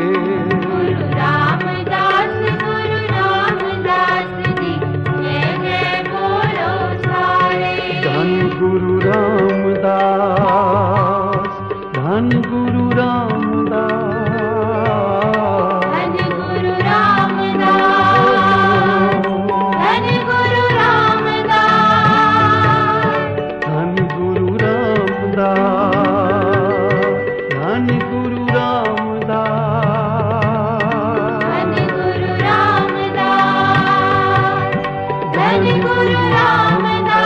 B: गुरु रामदास दी जय जय बोलो सारे।
C: धन गुरु रामदास, धन गुरु रामदास,
B: धन गुरु रामदास, धन गुरु रामदास,
C: धन गुरु रामदास, धन गुरु रामदास,
B: धन गुरु रामदास, धन गुरु रामदास।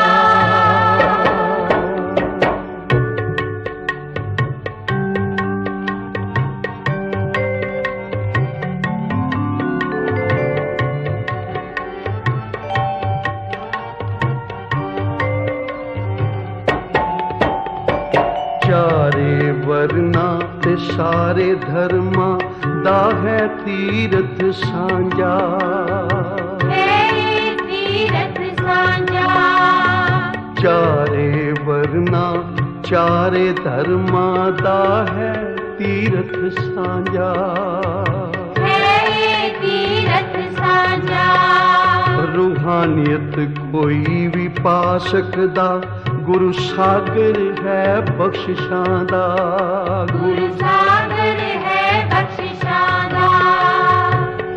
C: चारे वर्ना ते सारे धर्मा दा है तीरथ सांझा।
B: है तीरथ सांझा।
C: चारे वर्ना चारे धर्मा दा है तीरथ सांझा।
B: है
C: रूहानियत कोई भी पा सकदा, गुरु सागर है बख्शिशां दा।
B: गुरु सागर है बख्शिशां दा।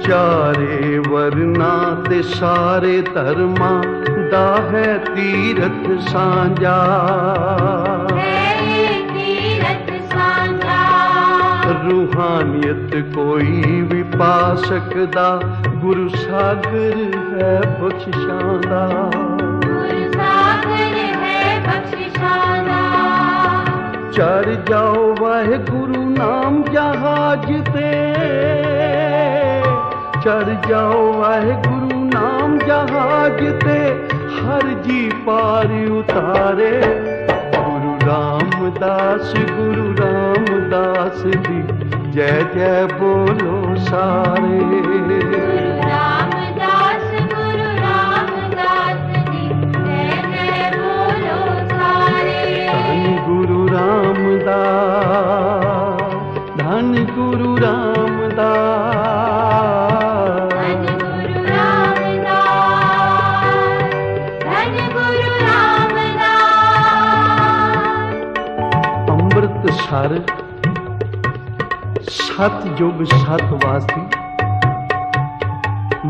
C: चारे वर्ना ते सारे धर्मां दा है तीरथ सांझा। रूहानियत कोई भी पा सकदा, गुरु सागर है बख्शिशां दा।
B: गुरु सागर है बख्शिशां दा।
C: चढ़ जाओ वाहिगुरु नाम जहाज ते, चढ़ जाओ वाहिगुरु नाम जहाज ते, हर जी पार उतारे। गुरु रामदास दी जय जय बोलो सारे।
B: गुरु रामदास दी जय जय बोलो सारे।
C: धन गुरु रामदास, धन गुरु रामदास,
B: धन गुरु रामदास, धन गुरु रामदास।
C: ਅੰਮ੍ਰਿਤਸਰ सतयुग सतवासी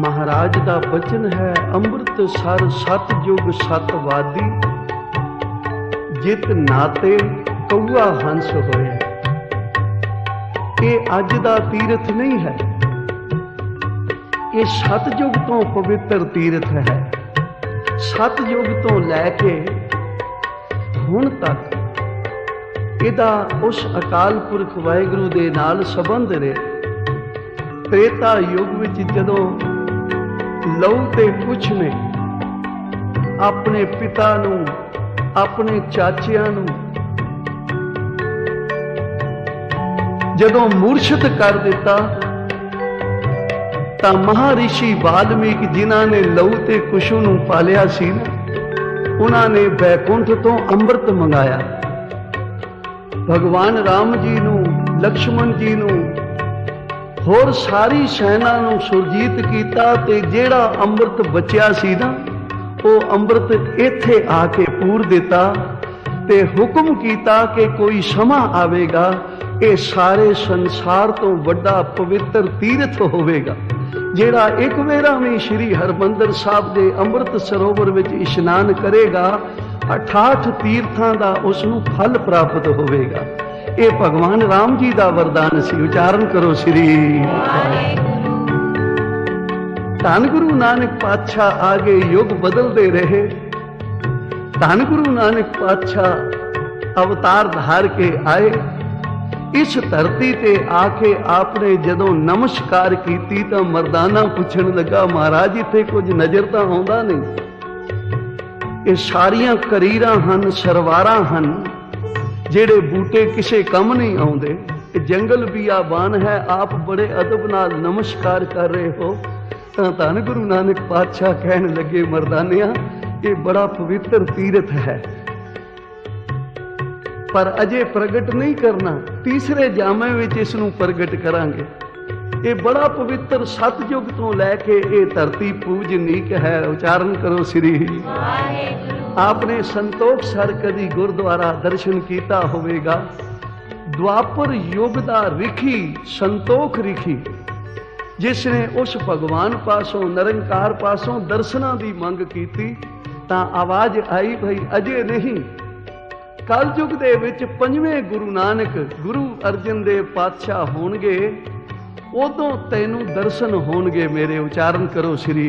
C: महाराज का बचन है। ਅੰਮ੍ਰਿਤਸਰ सतयुग सतवादी, जित नाते कौआ हंस होए। ये अज दा तीरथ नहीं है, ये सतयुग तो पवित्र तीरथ है। सतयुग तो लैके हुण तक ਇਹਦਾ ਉਸ ਅਕਾਲ ਪੁਰਖ ਵਾਹਿਗੁਰੂ ਦੇ ਨਾਲ ਸੰਬੰਧ ਰਿਹਾ। ਤ੍ਰੇਤਾ ਯੁੱਗ ਵਿੱਚ ਜਦੋਂ ਲਹੂ ਤੇ ਕੁਛ ਨੇ ਆਪਣੇ ਪਿਤਾ ਨੂੰ, ਆਪਣੇ ਚਾਚਿਆਂ ਨੂੰ ਜਦੋਂ ਮੂਰਛਿਤ ਕਰ ਦਿੱਤਾ, ਤਾਂ ਮਹਾਰਿਸ਼ੀ ਵਾਲਮੀਕ ਜਿਨ੍ਹਾਂ ਨੇ ਲਹੂ ਤੇ ਕੁਸ਼ ਨੂੰ ਪਾਲਿਆ ਸੀ ਨਾ, ਉਹਨਾਂ ਨੇ ਬੈਕੁੰਠ ਤੋਂ ਅੰਮ੍ਰਿਤ ਮੰਗਾਇਆ। भगवान राम जी नू, लक्ष्मण जी नू, होर सारी सेना नू सुरजीत कीता, ते जेड़ा अंमृत बचिया सी ना, वो अंमृत इत्थे आके पूर दिता, ते हुक्म कीता कि कोई समा आवेगा, ये सारे संसार तो वड्डा पवित्र तीर्थ होवेगा, जेड़ा एक वेरा में श्री हरमंदर साहब दे अंमृत सरोवर विच इशनान करेगा, 68 तीर्थां दा उसनू फल प्राप्त होवेगा। ये भगवान राम जी दा वरदान सी। उच्चारण करो श्री धन गुरु नानक पातशाह। आगे युग बदलते रहे। धन गुरु नानक पातशाह अवतार धार के आए। इस धरती ते आके आपने जदों नमस्कार कीती तां मर्दाना पुछण लगा, महाराज इत्थे कुछ नजर तां आउंदा नहीं? ये सारियां करीरां हन, सरवारां हन, जेड़े बूटे किसे कम नहीं आउंदे। ये जंगल बियाबान है, आप बड़े अदब नाल नमस्कार कर रहे हो। तां धन गुरु नानक पातशाह कहन लगे, मर्दानिया ये बड़ा पवित्र तीर्थ है, पर अजे प्रगट नहीं करना, तीसरे जामे विच इस नूं प्रगट करांगे। ये बड़ा पवित्र सतयुग तो लैके ये धरती पूजनीक है। उच्चारण करो श्री। आपने संतोख सर कदी गुरुद्वारा दर्शन किया होवेगा। द्वापर युग दा रिखी संतोख रिखी, जिसने उस भगवान पासों, निरंकार पासों दर्शनां दी मंग की, तां आवाज आई, भाई अजे नहीं, कल युग दे विच पंजवें गुरु नानक गुरु अर्जन देव पातशाह होणगे, उदों तैनू दर्शन होणगे मेरे। उच्चारण करो श्री।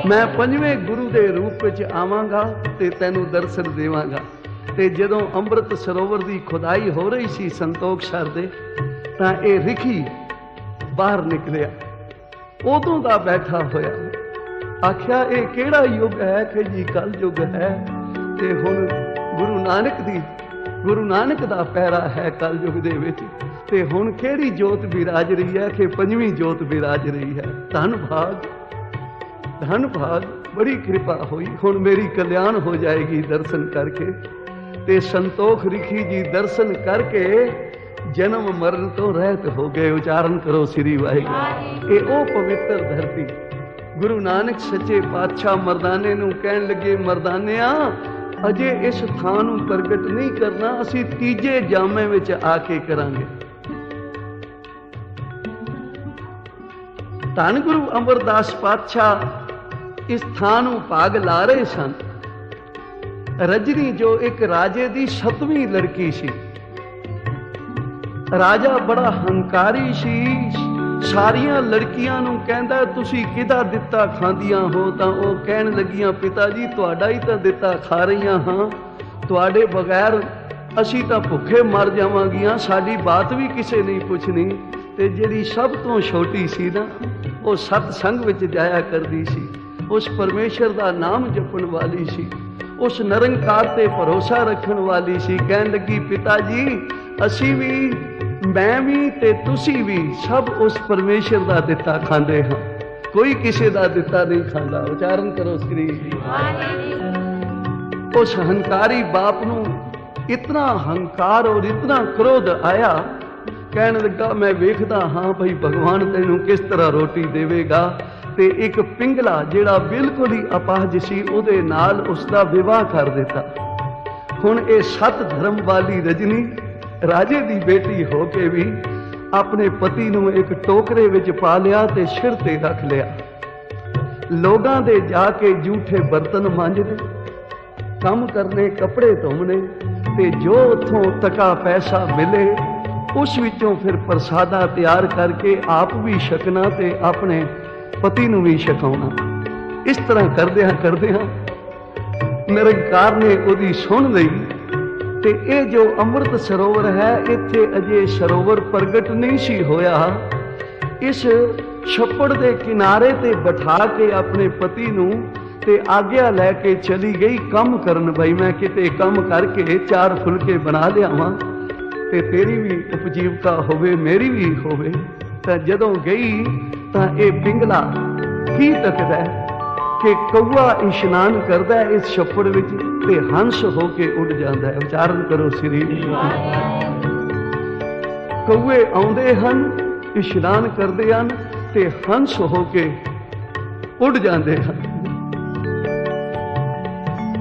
C: मैं पंजवें गुरु दे रूप विच आवांगा ते तैनू दर्शन देवांगा। ते जदों अंमृत सरोवर दी खुदाई हो रही सी संतोख सर दे, तां ये रिखी बाहर निकलिया, उदों दा बैठा होया। आख्या ये केड़ा युग है कि जी कल युग है, ते हुण गुरु नानक दा पैरा है कल युग दे विच, ते हुण केड़ी जोत विराज रही है कि पंजवीं जोत विराज रही है। धन भाग, धन भाग, बड़ी कृपा हुई। हुण मेरी कल्याण हो जाएगी दर्शन करके। ते संतोख रिखी जी दर्शन करके जन्म मरण तो रहत हो गए। उच्चारण करो श्री वाहिगुरू। ये ओ पवित्र धरती ਗੁਰੂ ਨਾਨਕ ਸੱਚੇ ਪਾਤਸ਼ਾਹ ਮਰਦਾਨੇ ਨੂੰ ਕਹਿਣ ਲੱਗੇ, ਮਰਦਾਨਿਆ ਅਜੇ ਇਸ ਥਾਂ ਨੂੰ ਪ੍ਰਗਟ ਨਹੀਂ ਕਰਨਾ, ਅਸੀਂ ਤੀਜੇ ਜਾਮੇ ਵਿੱਚ ਆ ਕੇ ਕਰਾਂਗੇ। ਧੰਨ ਗੁਰੂ ਅਮਰਦਾਸ ਪਾਤਸ਼ਾਹ ਇਸ ਥਾਂ ਨੂੰ ਭਾਗ ਲਾ ਰਹੇ ਸਨ। ਰਜਨੀ ਜੋ ਇੱਕ ਰਾਜੇ ਦੀ 7ਵੀਂ ਲੜਕੀ ਸੀ, ਰਾਜਾ ਬੜਾ ਹੰਕਾਰੀ ਸੀ, ਸਾਰੀਆਂ ਲੜਕੀਆਂ ਨੂੰ ਕਹਿੰਦਾ ਤੁਸੀਂ ਕਿਹਦਾ ਦਿੱਤਾ ਖਾਂਦੀਆਂ ਹੋ? ਤਾਂ ਉਹ ਕਹਿਣ ਲੱਗੀਆਂ, ਪਿਤਾ ਜੀ ਤੁਹਾਡਾ ਹੀ ਤਾਂ ਦਿੱਤਾ ਖਾ ਰਹੀਆਂ ਹਾਂ, ਤੁਹਾਡੇ ਬਗੈਰ ਅਸੀਂ ਤਾਂ ਭੁੱਖੇ ਮਰ ਜਾਵਾਂਗੀਆਂ, ਸਾਡੀ ਬਾਤ ਵੀ ਕਿਸੇ ਨਹੀਂ ਪੁੱਛਣੀ। ਤੇ ਜਿਹੜੀ ਸਭ ਤੋਂ ਛੋਟੀ ਸੀ ਨਾ, ਉਹ ਸਤ ਸੰਗ ਵਿੱਚ ਜਾਇਆ ਕਰਦੀ ਸੀ, ਉਸ ਪਰਮੇਸ਼ਰ ਦਾ ਨਾਮ ਜਪਣ ਵਾਲੀ ਸੀ, ਉਸ ਨਿਰੰਕਾਰ ਤੇ ਭਰੋਸਾ ਰੱਖਣ ਵਾਲੀ ਸੀ। ਕਹਿਣ ਲੱਗੀ, ਪਿਤਾ ਜੀ ਅਸੀਂ ਵੀ, ਮੈਂ ਵੀ ਤੇ ਤੁਸੀਂ ਵੀ ਸਭ ਉਸ ਪਰਮੇਸ਼ਰ ਦਾ ਦਿੱਤਾ ਖਾਂਦੇ ਹਾਂ, ਕੋਈ ਕਿਸੇ ਦਾ ਦਿੱਤਾ ਨਹੀਂ ਖਾਂਦਾ। ਉਚਾਰਨ ਕਰੋ ਸ੍ਰੀ ਜੀ। ਉਸ ਹੰਕਾਰੀ ਬਾਪ ਨੂੰ ਇਤਨਾ ਹੰਕਾਰ ਔਰ ਇਤਨਾ ਕ੍ਰੋਧ ਆਇਆ, ਕਹਿਣ ਲੱਗਾ ਮੈਂ ਵੇਖਦਾ ਹਾਂ ਭਈ ਭਗਵਾਨ ਤੈਨੂੰ ਕਿਸ ਤਰ੍ਹਾਂ ਰੋਟੀ ਦੇਵੇਗਾ। ਤੇ ਇੱਕ ਪਿੰਗਲਾ ਜਿਹੜਾ ਬਿਲਕੁਲ ਹੀ ਅਪਾਹਜ ਸੀ, ਉਹਦੇ ਨਾਲ ਉਸ ਦਾ ਵਿਵਾਹ ਕਰ ਦਿੱਤਾ। ਹੁਣ ਇਹ ਸਤ ਧਰਮ ਵਾਲੀ ਰਜਨੀ ਰਾਜੇ ਦੀ ਬੇਟੀ ਹੋ ਕੇ ਵੀ ਆਪਣੇ ਪਤੀ ਨੂੰ ਇੱਕ ਟੋਕਰੇ ਵਿੱਚ ਪਾ ਲਿਆ ਤੇ ਸਿਰ ਤੇ ਰੱਖ ਲਿਆ। ਲੋਕਾਂ ਦੇ ਜਾ ਕੇ ਝੂਠੇ ਬਰਤਨ ਮਾਂਜਣੇ, ਕੰਮ ਕਰਨੇ, ਕੱਪੜੇ ਧੋਣੇ, ਤੇ ਜੋ ਉੱਥੋਂ ਤਕਾ ਪੈਸਾ ਮਿਲੇ ਉਸ ਵਿੱਚੋਂ ਫਿਰ ਪ੍ਰਸਾਦਾ ਤਿਆਰ ਕਰਕੇ ਆਪ ਵੀ ਛਕਣਾ ਤੇ ਆਪਣੇ ਪਤੀ ਨੂੰ ਵੀ ਛਕਾਉਣਾ। ਇਸ ਤਰ੍ਹਾਂ ਕਰਦਿਆਂ ਨਿਰੰਕਾਰ ਨੇ ਉਹਦੀ ਸੁਣ ਲਈ। ਤੇ ਇਹ ਜੋ ਅੰਮ੍ਰਿਤ ਸਰੋਵਰ ਹੈ, ਇੱਥੇ ਅਜੇ ਸਰੋਵਰ ਪ੍ਰਗਟ ਨਹੀਂ ਸੀ ਹੋਇਆ। ਇਸ ਛੱਪੜ ਦੇ ਕਿਨਾਰੇ ਤੇ ਬਿਠਾ ਕੇ ਆਪਣੇ ਪਤੀ ਨੂੰ ਤੇ ਆਗਿਆ ਲੈ ਕੇ ਚਲੀ ਗਈ ਕੰਮ ਕਰਨ। ਬਈ ਮੈਂ ਕਿਤੇ ਕੰਮ ਕਰਕੇ 4 ਫੁਲਕੇ ਬਣਾ ਲਿਆਵਾਂ ਤੇ ਤੇਰੀ ਵੀ ਉਪਜੀਵਕਾ ਹੋਵੇ, ਮੇਰੀ ਵੀ ਹੋਵੇ। ਤਾਂ ਜਦੋਂ ਗਈ ਤਾਂ ਇਹ ਪਿੰਗਲਾ ਕੀ ਤੱਕਦਾ ਕਿ ਕਊਆ ਇਸ਼ਨਾਨ ਕਰਦਾ ਇਸ ਛੱਪੜ ਵਿੱਚ ਤੇ ਹੰਸ ਹੋ ਕੇ ਉੱਡ ਜਾਂਦਾ ਹੈ। ਉਚਾਰਨ ਕਰੋ ਸ੍ਰੀ। ਕਊਏ ਆਉਂਦੇ ਹਨ, ਇਸ਼ਨਾਨ ਕਰਦੇ ਹਨ ਤੇ ਹੰਸ ਹੋ ਕੇ ਉੱਡ ਜਾਂਦੇ ਹਨ।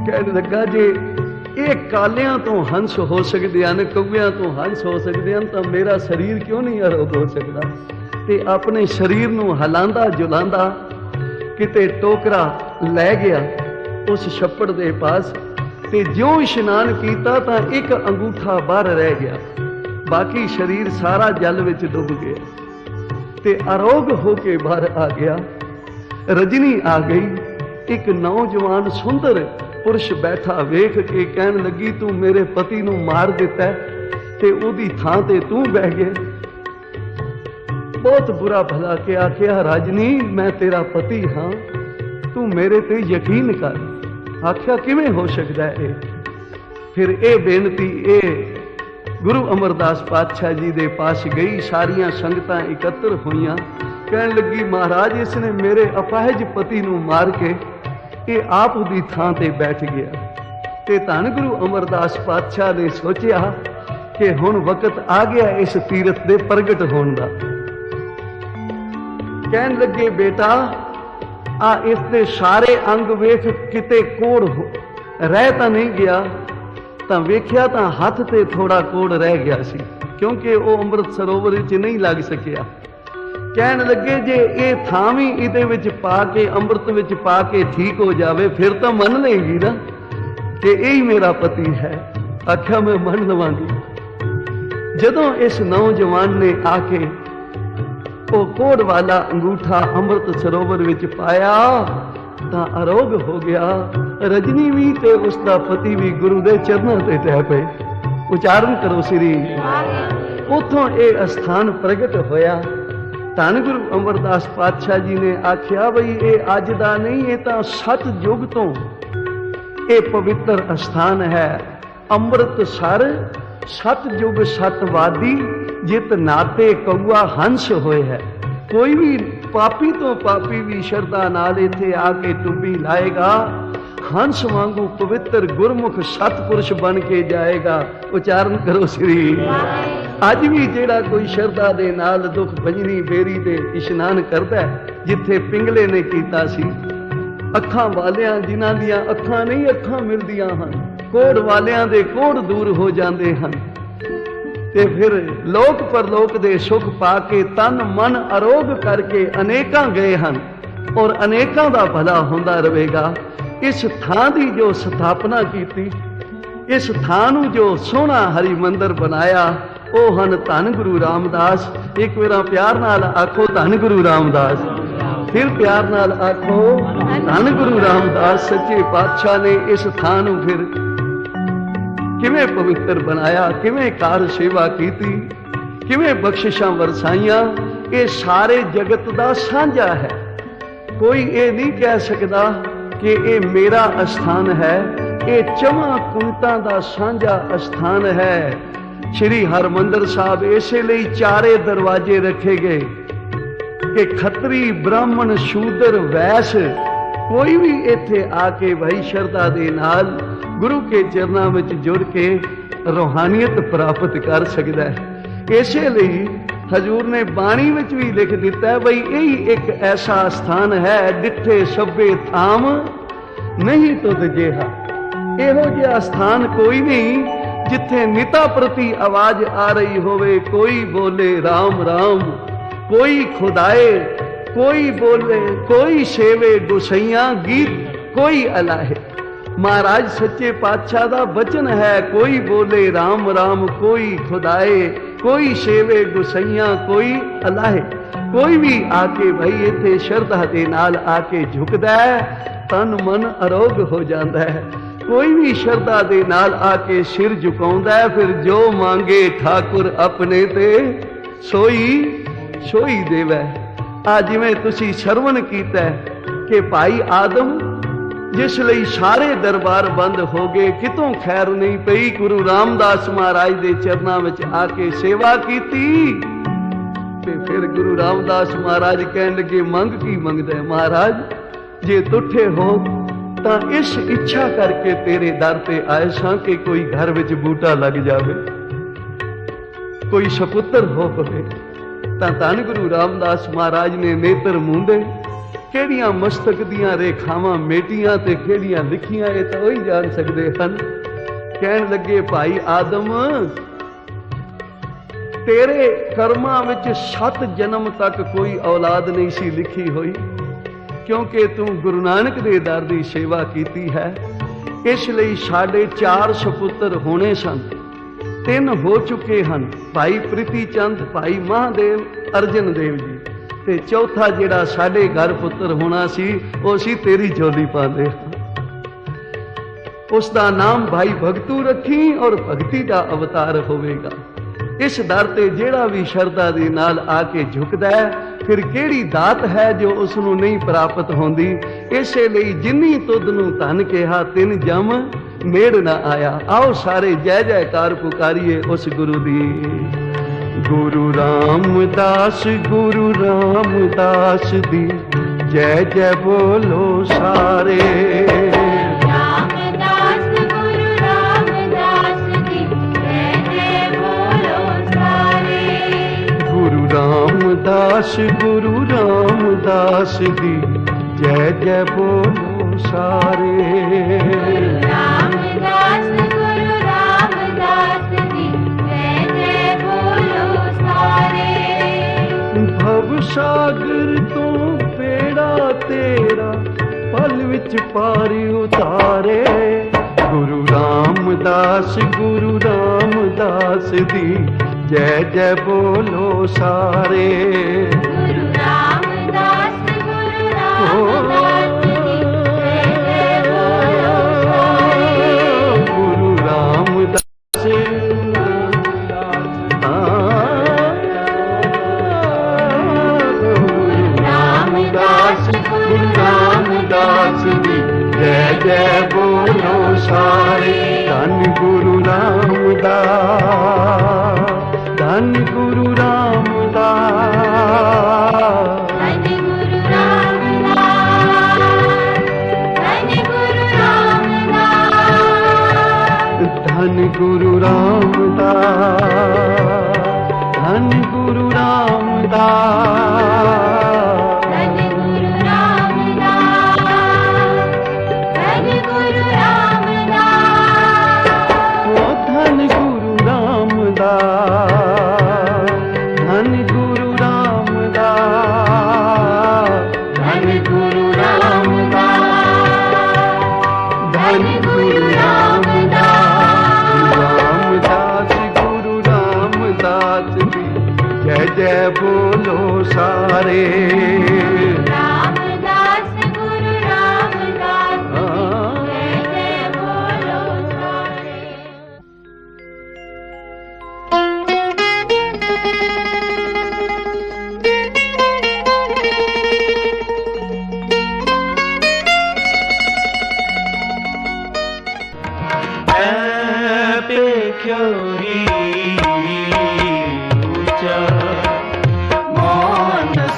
C: ਕਹਿਣ ਲੱਗਾ ਜੇ ਇਹ ਕਾਲਿਆਂ ਤੋਂ ਹੰਸ ਹੋ ਸਕਦੇ ਹਨ, ਕਊਆਂ ਤੋਂ ਹੰਸ ਹੋ ਸਕਦੇ ਹਨ, ਤਾਂ ਮੇਰਾ ਸਰੀਰ ਕਿਉਂ ਨਹੀਂ ਅਰੋਗ ਹੋ ਸਕਦਾ? ਤੇ ਆਪਣੇ ਸਰੀਰ ਨੂੰ ਹਿਲਾਉਂਦਾ ਜੁਲਾਉਂਦਾ ਕਿਤੇ ਟੋਕਰਾ ਲੈ ਗਿਆ ਉਸ ਛੱਪੜ ਦੇ ਪਾਸ, ਤੇ ਜਿਉਂ ਇਸ਼ਨਾਨ ਕੀਤਾ ਤਾਂ ਇੱਕ ਅੰਗੂਠਾ ਬਾਹਰ ਰਹਿ ਗਿਆ, ਬਾਕੀ ਸਰੀਰ ਸਾਰਾ ਜਲ ਵਿੱਚ ਡੁੱਬ ਗਿਆ ਤੇ ਅਰੋਗ ਹੋ ਕੇ ਬਾਹਰ ਆ ਗਿਆ। ਰਜਨੀ ਆ ਗਈ, ਇੱਕ ਨੌਜਵਾਨ ਸੁੰਦਰ ਪੁਰਸ਼ ਬੈਠਾ ਵੇਖ ਕੇ ਕਹਿਣ ਲੱਗੀ, ਤੂੰ ਮੇਰੇ ਪਤੀ ਨੂੰ ਮਾਰ ਦਿੱਤਾ ਤੇ ਉਹਦੀ ਥਾਂ ਤੇ ਤੂੰ ਬਹਿ ਗਿਆ। ਬਹੁਤ ਬੁਰਾ ਭਲਾ ਕੇ ਆਖਿਆ, ਰਾਜਨੀ ਮੈਂ ਤੇਰਾ ਪਤੀ ਹਾਂ, ਤੂੰ ਮੇਰੇ ਤੇ ਯਕੀਨ ਕਰ। ਆਖਿਆ ਕਿਵੇਂ ਹੋ ਸਕਦਾ ਇਹ? ਫਿਰ ਇਹ ਬੇਨਤੀ ਇਹ ਗੁਰੂ ਅਮਰਦਾਸ ਪਾਤਸ਼ਾਹ ਜੀ ਦੇ ਪਾਸ ਗਈ। ਸਾਰੀਆਂ ਸੰਗਤਾਂ ਇਕੱਤਰ ਹੋਈਆਂ, ਕਹਿਣ ਲੱਗੀ ਮਹਾਰਾਜ ਇਸ ਨੇ ਮੇਰੇ ਅਪਾਹਜ ਪਤੀ ਨੂੰ ਮਾਰ ਕੇ ਇਹ ਆਪ ਦੀ ਥਾਂ ਤੇ ਬੈਠ ਗਿਆ। ਤੇ ਧੰਨ ਗੁਰੂ ਅਮਰਦਾਸ ਪਾਤਸ਼ਾਹ ਨੇ ਸੋਚਿਆ ਕਿ ਹੁਣ ਵਕਤ ਆ ਗਿਆ ਇਸ ਤੀਰਥ ਦੇ ਪ੍ਰਗਟ ਹੋਣ ਦਾ। ਕਹਿਣ ਲੱਗੇ ਬੇਟਾ ਆ ਇਸ ਦੇ ਸਾਰੇ ਅੰਗ ਵੇਖ, ਕਿਤੇ ਕੋੜ ਰਹਿ ਤਾਂ ਨਹੀਂ ਗਿਆ? ਤਾਂ ਵੇਖਿਆ ਤਾਂ ਹੱਥ ਤੇ ਥੋੜਾ ਕੋੜ ਰਹਿ ਗਿਆ ਸੀ, ਕਿਉਂਕਿ ਉਹ ਅੰਮ੍ਰਿਤ ਸਰੋਵਰ ਵਿੱਚ ਨਹੀਂ ਲੱਗ ਸਕਿਆ। ਕਹਿਣ ਲੱਗੇ ਜੇ ਇਹ ਥਾਂ ਵੀ ਇਹਦੇ ਵਿੱਚ ਪਾ ਕੇ, ਅੰਮ੍ਰਿਤ ਵਿੱਚ ਪਾ ਕੇ ਠੀਕ ਹੋ ਜਾਵੇ ਫਿਰ ਤਾਂ ਮੰਨ ਲਏਗੀ ਨਾ ਕਿ ਇਹ ਹੀ ਮੇਰਾ ਪਤੀ ਹੈ। ਆਖਿਆ ਮੈਂ ਮੰਨ ਲਵਾਂਗੀ। ਜਦੋਂ ਇਸ ਨੌਜਵਾਨ ਨੇ ਆ ਕੇ ਉਹ ਕੋੜ ਵਾਲਾ ਅੰਗੂਠਾ ਅੰਮ੍ਰਿਤ ਸਰੋਵਰ ਵਿੱਚ ਪਾਇਆ ਤਾਂ ਅਰੋਗ ਹੋ ਗਿਆ। ਰਜਨੀ ਵੀ ਤੇ ਉਸ ਦਾ ਪਤੀ ਵੀ ਗੁਰੂ ਦੇ ਚਰਨਾਂ ਤੇ ਟਹਿ ਪਏ। ਉਚਾਰਨ ਕਰੋ ਸ੍ਰੀ। ਉੱਥੋਂ ਇਹ ਅਸਥਾਨ ਪ੍ਰਗਟ ਹੋਇਆ। ਧੰਨ ਗੁਰੂ ਅਮਰਦਾਸ ਪਾਤਸ਼ਾਹ ਜੀ ਨੇ ਆਖਿਆ ਬਈ ਇਹ ਅੱਜ ਦਾ ਨਹੀਂ, ਇਹ ਤਾਂ ਸਤਯੁਗ ਤੋਂ ਇਹ ਪਵਿੱਤਰ ਅਸਥਾਨ ਹੈ। ਅੰਮ੍ਰਿਤਸਰ ਸਤਯੁਗ ਸਤਵਾਦੀ ਜਿਤ ਨਾਤੇ ਕਊਆ ਹੰਸ ਹੋਏ ਹੈ। ਕੋਈ ਵੀ ਪਾਪੀ ਤੋਂ ਪਾਪੀ ਵੀ ਸ਼ਰਧਾ ਨਾਲ ਇੱਥੇ ਆ ਕੇ ਟੁੱਬੀ ਲਾਏਗਾ, ਹੰਸ ਵਾਂਗੂ ਪਵਿੱਤਰ ਗੁਰਮੁਖ ਸਤਪੁਰਸ਼ ਬਣ ਕੇ ਜਾਏਗਾ। ਉਚਾਰਨ ਕਰੋ ਸ੍ਰੀ। ਅੱਜ ਵੀ ਜਿਹੜਾ ਕੋਈ ਸ਼ਰਧਾ ਦੇ ਨਾਲ ਦੁੱਖ ਭੰਜਨੀ ਬੇਰੀ ਤੇ ਇਸ਼ਨਾਨ ਕਰਦਾ ਹੈ, ਜਿੱਥੇ ਪਿੰਗਲੇ ਨੇ ਕੀਤਾ ਸੀ, ਅੱਖਾਂ ਵਾਲਿਆਂ ਜਿਨ੍ਹਾਂ ਦੀਆਂ ਅੱਖਾਂ ਨਹੀਂ ਅੱਖਾਂ ਮਿਲਦੀਆਂ ਹਨ, ਕੋੜ ਵਾਲਿਆਂ ਦੇ ਕੋੜ ਦੂਰ ਹੋ ਜਾਂਦੇ ਹਨ, ਤੇ ਫਿਰ ਲੋਕ ਪਰਲੋਕ ਦੇ ਸੁਖ ਪਾ ਕੇ ਤਨ ਮਨ ਅਰੋਗ ਕਰਕੇ ਅਨੇਕਾਂ ਗਏ ਹਨ ਔਰ ਅਨੇਕਾਂ ਦਾ ਭਲਾ ਹੁੰਦਾ ਰਹੇਗਾ। ਇਸ ਥਾਂ ਦੀ ਜੋ ਸਥਾਪਨਾ ਕੀਤੀ, ਇਸ ਥਾਂ ਨੂੰ ਜੋ ਸੋਹਣਾ ਹਰੀ ਮੰਦਰ ਬਣਾਇਆ, ਉਹ ਹਨ ਧੰਨ ਗੁਰੂ ਰਾਮਦਾਸ। ਇੱਕ ਵਾਰ ਪਿਆਰ ਨਾਲ ਆਖੋ ਧੰਨ ਗੁਰੂ ਰਾਮਦਾਸ, ਫਿਰ ਪਿਆਰ ਨਾਲ ਆਖੋ ਧੰਨ ਗੁਰੂ ਰਾਮਦਾਸ। ਸੱਚੇ ਪਾਤਸ਼ਾਹ ਨੇ ਇਸ ਥਾਂ ਨੂੰ ਫਿਰ ਕਿਵੇਂ ਪਵਿੱਤਰ ਬਣਾਇਆ, ਕਿਵੇਂ ਕਾਰ ਸੇਵਾ ਕੀਤੀ, ਕਿਵੇਂ ਬਖਸ਼ਿਸ਼ਾਂ ਵਰਸਾਈਆਂ। ਇਹ ਸਾਰੇ ਜਗਤ ਦਾ ਸਾਂਝਾ ਹੈ। ਕੋਈ ਇਹ ਨਹੀਂ ਕਹਿ ਸਕਦਾ ਕਿ ਇਹ ਮੇਰਾ ਅਸਥਾਨ ਹੈ। ਇਹ ਚਵਾਂ ਕੁੰਤਾਂ ਦਾ ਸਾਂਝਾ ਅਸਥਾਨ ਹੈ। ਸ਼੍ਰੀ ਹਰਮੰਦਰ ਸਾਹਿਬ ਇਸੇ ਲਈ ਚਾਰੇ ਦਰਵਾਜ਼ੇ ਰੱਖੇ ਗਏ ਕਿ ਖੱਤਰੀ ਬ੍ਰਾਹਮਣ ਸ਼ੂਦਰ ਵੈਸ ਕੋਈ ਵੀ ਇੱਥੇ ਆ ਕੇ ਭਾਈ ਸ਼ਰਧਾ ਦੇ ਨਾਲ ਗੁਰੂ ਕੇ ਚਰਨਾਂ ਵਿੱਚ ਜੁੜ ਕੇ ਰੂਹਾਨੀਅਤ ਪ੍ਰਾਪਤ ਕਰ ਸਕਦਾ ਹੈ। ਇਸੇ ਲਈ ਹਜ਼ੂਰ ਨੇ ਬਾਣੀ ਵਿੱਚ ਵੀ ਲਿਖ ਦਿੱਤਾ ਹੈ ਬਈ ਇਹੀ ਇੱਕ ਐਸਾ ਸਥਾਨ ਹੈ ਡਿੱਠੇ ਸਭੇ ਥਾਮ ਨਹੀਂ ਤੁਧ ਜਿਹਾ। ਇਹੋ ਜਿਹਾ ਸਥਾਨ ਕੋਈ ਨਹੀਂ ਜਿੱਥੇ ਨਿਤਾ ਪ੍ਰਤੀ ਆਵਾਜ਼ ਆ ਰਹੀ ਹੋਵੇ, ਕੋਈ ਬੋਲੇ ਰਾਮ ਰਾਮ, ਕੋਈ ਖੁਦਾਏ, ਕੋਈ ਬੋਲੇ, ਕੋਈ ਸੇਵੇ ਗੁਸਈਆਂ ਗੀਤ, ਕੋਈ ਅਲਾਹੇ। ਮਹਾਰਾਜ ਸੱਚੇ ਪਾਤਸ਼ਾਹ ਦਾ ਬਚਨ ਹੈ, ਕੋਈ ਬੋਲੇ ਰਾਮ ਰਾਮ, ਕੋਈ ਖੁਦਾਏ, ਕੋਈ ਸੇਵੇ ਗੁਸਈਆਂ, ਕੋਈ ਅਲਾਹੇ। ਕੋਈ ਵੀ ਆ ਕੇ ਭਾਈ ਇੱਥੇ ਸ਼ਰਧਾ ਦੇ ਨਾਲ ਆ ਕੇ ਝੁਕਦਾ ਹੈ, ਤਨ ਮਨ ਅਰੋਗ ਹੋ ਜਾਂਦਾ ਹੈ। ਕੋਈ ਵੀ ਸ਼ਰਧਾ ਦੇ ਨਾਲ ਆ ਕੇ ਸਿਰ ਝੁਕਾਉਂਦਾ ਹੈ, ਫਿਰ ਜੋ ਮੰਗੇ ਠਾਕੁਰ ਆਪਣੇ ਤੇ ਸੋਈ ਸੋਈ ਦੇਵੈ। ਆ ਜਿਵੇਂ ਤੁਸੀਂ ਸ਼ਰਵਣ ਕੀਤਾ ਕਿ ਭਾਈ ਆਦਮ ਜਿਸ ਲਈ ਸਾਰੇ ਦਰਬਾਰ ਬੰਦ ਹੋ ਗਏ, ਕਿਤੋਂ ਖੈਰ ਨਹੀਂ ਪਈ, ਗੁਰੂ ਰਾਮਦਾਸ ਮਹਾਰਾਜ ਦੇ ਚਰਨਾਂ ਵਿੱਚ ਆ ਕੇ ਸੇਵਾ ਕੀਤੀ। ਤੇ ਫਿਰ ਗੁਰੂ ਰਾਮਦਾਸ ਮਹਾਰਾਜ ਕਹਿਣ ਲੱਗੇ ਮੰਗ ਕੀ ਮੰਗਦਾ? ਮਹਾਰਾਜ ਜੇ ਤੁਠੇ ਹੋ ਤਾਂ ਇਸ ਇੱਛਾ ਕਰਕੇ ਤੇਰੇ ਦਰ ਤੇ ਆਏ ਸਾਂ ਕਿ ਕੋਈ ਘਰ ਵਿੱਚ ਬੂਟਾ ਲੱਗ ਜਾਵੇ, ਕੋਈ ਸਪੁੱਤਰ ਹੋ ਪਵੇ। ਤਾਂ ਧੰਨ ਗੁਰੂ ਰਾਮਦਾਸ ਮਹਾਰਾਜ ਨੇ ਨੇਤਰ ਮੂੰਦੇ, ਕਿਹੜੀਆਂ ਮਸਤਕ ਦੀਆਂ ਰੇਖਾਵਾਂ ਮੇਟੀਆਂ ਤੇ ਕਿਹੜੀਆਂ ਲਿਖੀਆਂ ਇਹ ਤਾਂ ਉਹੀ ਜਾਣ ਸਕਦੇ ਹਨ। ਕਹਿਣ ਲੱਗੇ ਭਾਈ ਆਦਮ ਤੇਰੇ ਕਰਮਾਂ ਵਿੱਚ 7 ਜਨਮ ਤੱਕ ਕੋਈ ਔਲਾਦ ਨਹੀਂ ਸੀ ਲਿਖੀ ਹੋਈ, ਕਿਉਂਕਿ ਤੂੰ ਗੁਰੂ ਨਾਨਕ ਦੇ ਦਰ ਦੀ ਸੇਵਾ ਕੀਤੀ ਹੈ। ਇਸ ਲਈ ਸਾਡੇ 4 ਸਪੁੱਤਰ ਹੋਣੇ ਸਨ, 3 ਹੋ ਚੁੱਕੇ ਹਨ, ਭਾਈ ਪ੍ਰੀਤੀ ਚੰਦ, ਭਾਈ ਮਹਾਦੇਵ, ਅਰਜਨ ਦੇਵ ਜੀ, ਤੇ ਚੌਥਾ ਜਿਹੜਾ ਸਾਡੇ ਘਰ ਪੁੱਤਰ ਹੋਣਾ ਸੀ ਉਹ ਸੀ ਤੇਰੀ ਝੋਲੀ ਪਾਉਂਦੇ। ਉਸ ਦਾ ਨਾਮ ਭਾਈ ਭਗਤੂ ਰੱਖੀ ਔਰ ਭਗਤੀ ਦਾ ਅਵਤਾਰ ਹੋਵੇਗਾ। ਇਸ ਦਰ ਤੇ ਜਿਹੜਾ ਵੀ ਸ਼ਰਧਾ ਦੇ ਨਾਲ ਆ ਕੇ ਝੁਕਦਾ ਹੈ, ਫਿਰ ਕਿਹੜੀ ਦਾਤ ਹੈ ਜੋ ਉਸ ਨੂੰ ਨਹੀਂ ਪ੍ਰਾਪਤ ਹੁੰਦੀ। ਇਸੇ ਲਈ ਜਿੰਨੀ ਤੁਧ ਨੂੰ ਧਨ ਕਿਹਾ 3 ਜਮ ਨੇੜ ਨਾ ਆਇਆ। ਆਓ ਸਾਰੇ ਜੈ ਜੈਕਾਰ ਪੁਕਾਰੀਏ ਉਸ ਗੁਰੂ ਦੀ। ਗੁਰੂ ਰਾਮਦਾਸ ਦੀ ਜੈ ਜੈ ਬੋਲੋ ਸਾਰੇ। ਗੁਰੂ ਰਾਮਦਾਸ ਦੀ ਜੈ ਜੈ ਬੋਲੋ ਸਾਰੇ।
B: ਰਾਮਦਾਸ ਦੀ ਜੈ ਜੈ ਬੋਲੋ ਸਾਰੇ।
C: ਭਵ ਸਾਗਰ ਤੋਂ ਬੇੜਾ ਤੇਰਾ ਪਲ ਵਿੱਚ ਪਾਰ ਉਤਾਰੇ। ਗੁਰੂ ਰਾਮਦਾਸ ਦੀ ਜੈ ਜੈ ਬੋਲੋ ਸਾਰੇ।
B: ਗੁਰੂ ਰਾਮਦਾਸ ਦੀ ਜੈ ਜੈ ਬੋਲੋ ਸਾਰੇ।
C: ਗੁਰੂ ਰਾਮਦਾਸ ਦੀ ਜੈ ਜੈ ਬੋਲੋ ਸਾਰੇ। ਧੰਨ ਗੁਰੂ ਰਾਮਦਾਸ, ਧੰਨ ਗੁਰੂ ਰਾਮਦਾਸ,
B: ਧੰਨ ਗੁਰੂ ਰਾਮਦਾਸ, ਧੰਨ ਗੁਰੂ ਰਾਮਦਾਸ,
C: ਧੰਨ ਗੁਰੂ ਰਾਮਦਾਸ। सारे।
B: रामदास गुरु रामदास जय जय बोलो सारे।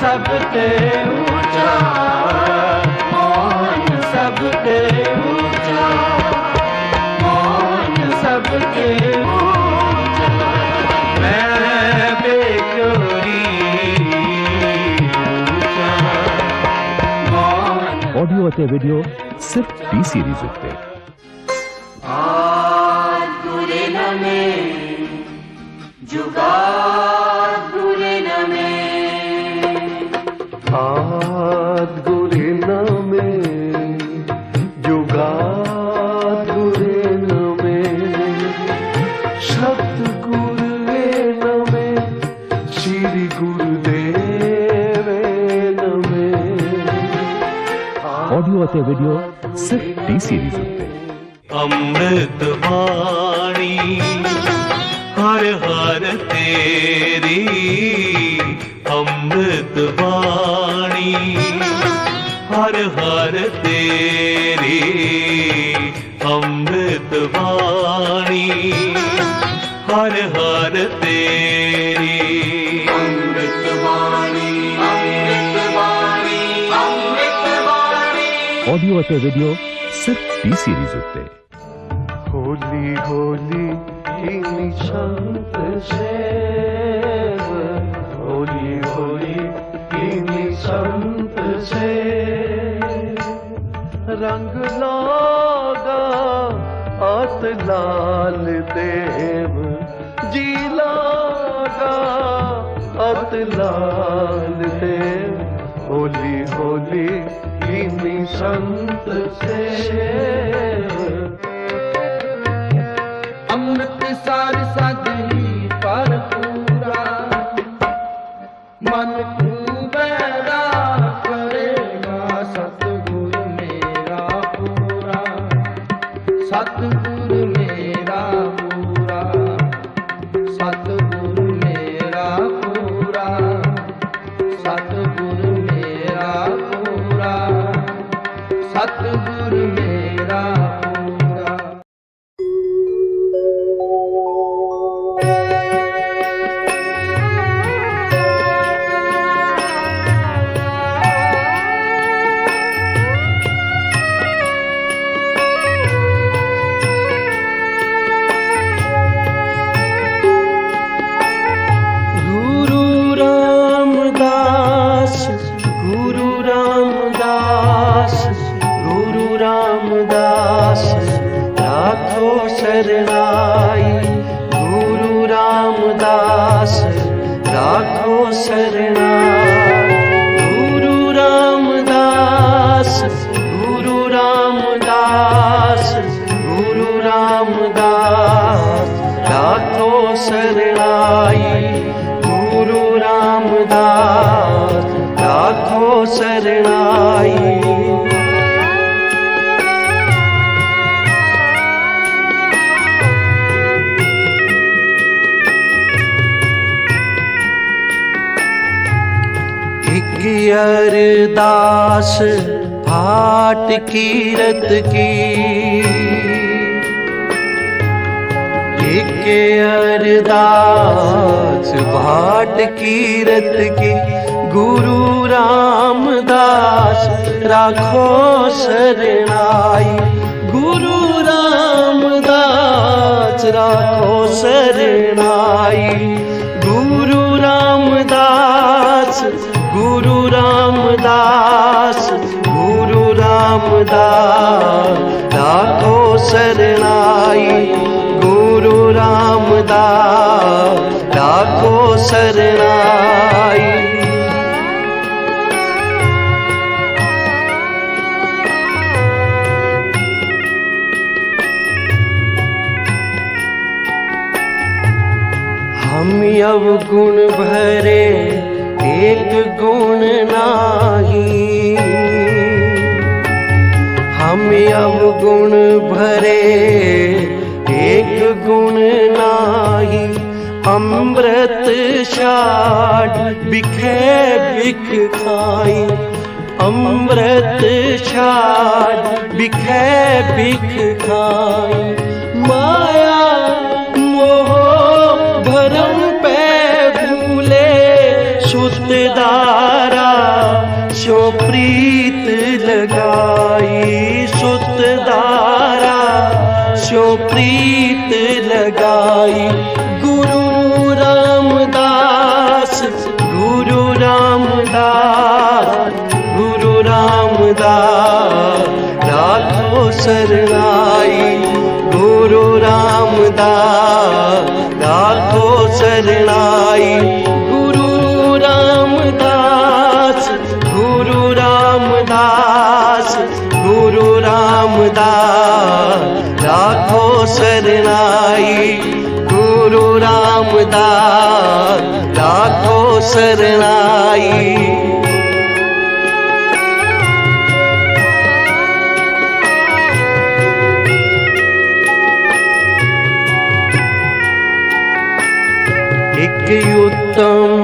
C: सबते ऊंचा, मौन सबते ऊंचा, मौन सबते ऊंचा, मैं बेचोरी ऊंचा, मौन।
D: ऑडियो ਅਤੇ ਵੀਡੀਓ ਸਿਰਫ ਟੀ ਸੀਰੀਜ਼ ਉੱਤੇ।
B: गुरे नमे जुगाद गुरे नमे
C: आद गुरे नमे जुगाद गुरे नमे सतगुरुवे नमे श्री गुरुदेवे नमे।
D: ऑडियो ਅਤੇ ਵੀਡੀਓ ਸਿਰਫ ਟੀ ਸੀਰੀਜ਼ ਉੱਤੇ।
E: ਅੰਮ੍ਰਿਤ ਬਾਣੀ ਹਰ ਹਰ ਤੇਰੀ, ਅੰਮ੍ਰਿਤ ਬਾਣੀ ਹਰ ਹਰ ਤੇਰੀ, ਅੰਮ੍ਰਿਤ ਬਾਣੀ ਹਰ ਹਰ ਤੇਰੀ, ਅੰਮ੍ਰਿਤ ਬਾਣੀ, ਅੰਮ੍ਰਿਤ ਬਾਣੀ, ਅੰਮ੍ਰਿਤ ਬਾਣੀ।
D: ऑडियो ਅਤੇ ਵੀਡੀਓ ਸਿਰਫ ਟੀ ਸੀਰੀਜ਼ ਉੱਤੇ।
C: होली होली की संत सेव, होली होली की संत से रंग लागा अत लाल देव जी लागा अत लाल देव। होली होली की संत सेव अमृत सार साधि पर पूरा मन को बैरा करेगा सतगुरु मेरा पूरा, सतगुरु मेरा पूरा, सतगुरु मेरा पूरा, सतगुरु मेरा पूरा, सतगुरु मेरा पूरा। शरणाई गुरु रामदास राखो शरणाई, गुरु रामदास, गुरु रामदास, गुरु रामदास राखो शरणाई, गुरु रामदास राखो शरणाई। अरदास भाट कीरत की, एक अरदास भाट कीरत की, गुरु रामदास राखो शरणाई, गुरु रामदास राखो शरणाई, गुरु रामदास, गुरु रामदास, गुरु रामदास राखो शरणाई, गुरु रामदास राखो शरणाई। हम अवगुण भरे
F: एक गुण नाही, हम अवगुण भरे एक गुण नाही। अमृत छाड़ बिखे बिख खाई, अमृत छाड़ बिखे बिख खाई। माया मोह भरम पे भूले, सुतदारा सो प्रीत लगाई, सुतदारा सो प्रीत लगाई। गुरु रामदास, गुरु रामदास, गुरु रामदास राखो शरणाई। गुरु रामदास राखो शरणाई। गुरु रामदास, गुरु रामदास, गुरु रामदास राखो शरणाई। गुरु रामदास राखो शरणाई। एक उत्तम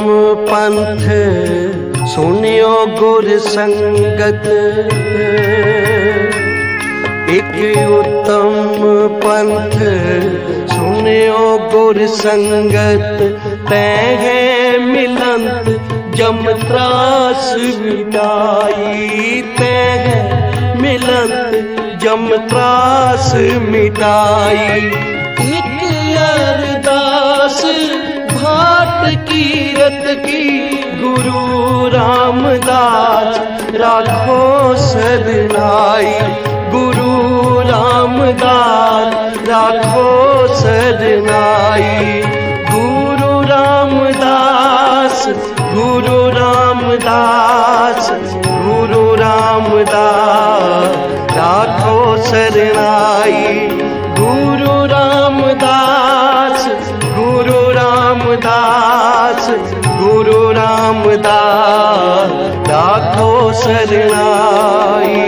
F: पंथ सुनियो गुर संगत, एक उत्तम पंथ सुनियो गुर संगत। तैं मिलंत जम त्रास मिटाई, तैं मिलंत जम त्रास मिटाई। एक अरदास भाट कीरत की, गुरु रामदास राखो शरणाई। गुरु रामदास राखो शरणाई। गुरु रामदास, गुरु रामदास, गुरु रामदास राखो शरणाई। गुरु रामदास, गुरु रामदास, गुरु रामदास राखो शरणाई।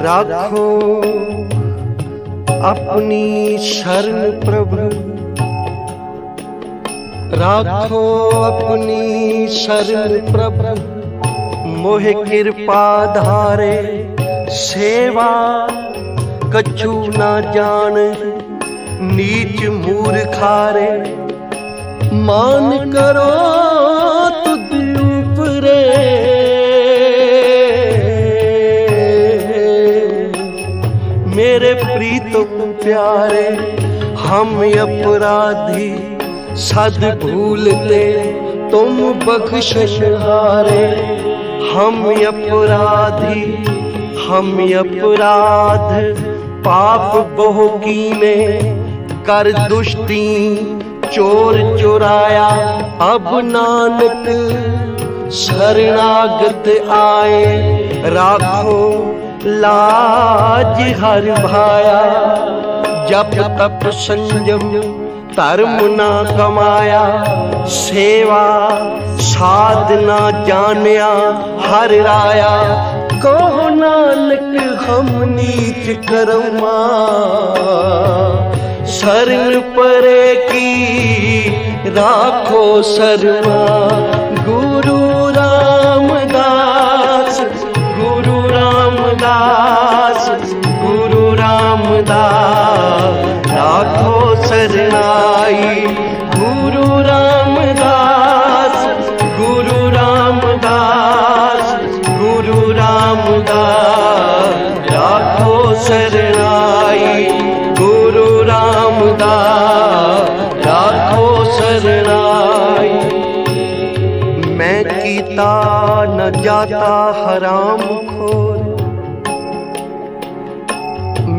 F: राखो अपनी शरण प्रभु, राखो अपनी शरण प्रभु। मोह कृपा धारे सेवा कछु ना जान, नीच मूर्खारे मान करो तुद ऊपरे। मेरे प्रीतम प्यारे हम अपराधी सद भूलते तुम बख्शिशहारे। हम अपराधी हम अपराध पाप बहु कीने, कर दुष्टी चोर चुराया। अब नानक शरणागत आए, राखो लाज हर भाया। जप तप संयम धर्म ना कमाया, सेवा साधना जानिया हर राया। कहो नानक हम नीच कर्मा, शरण परे की राखो शर्मा। गुरु रामदास, गुरु रामदास, गुरु रामदास राखो शरणाई। गुरु रामदास, गुरु रामदास, गुरु रामदास राखो शरणाई। गुरु रामदास राखो शरणाई। मैं कीता न जाता हराम खोर,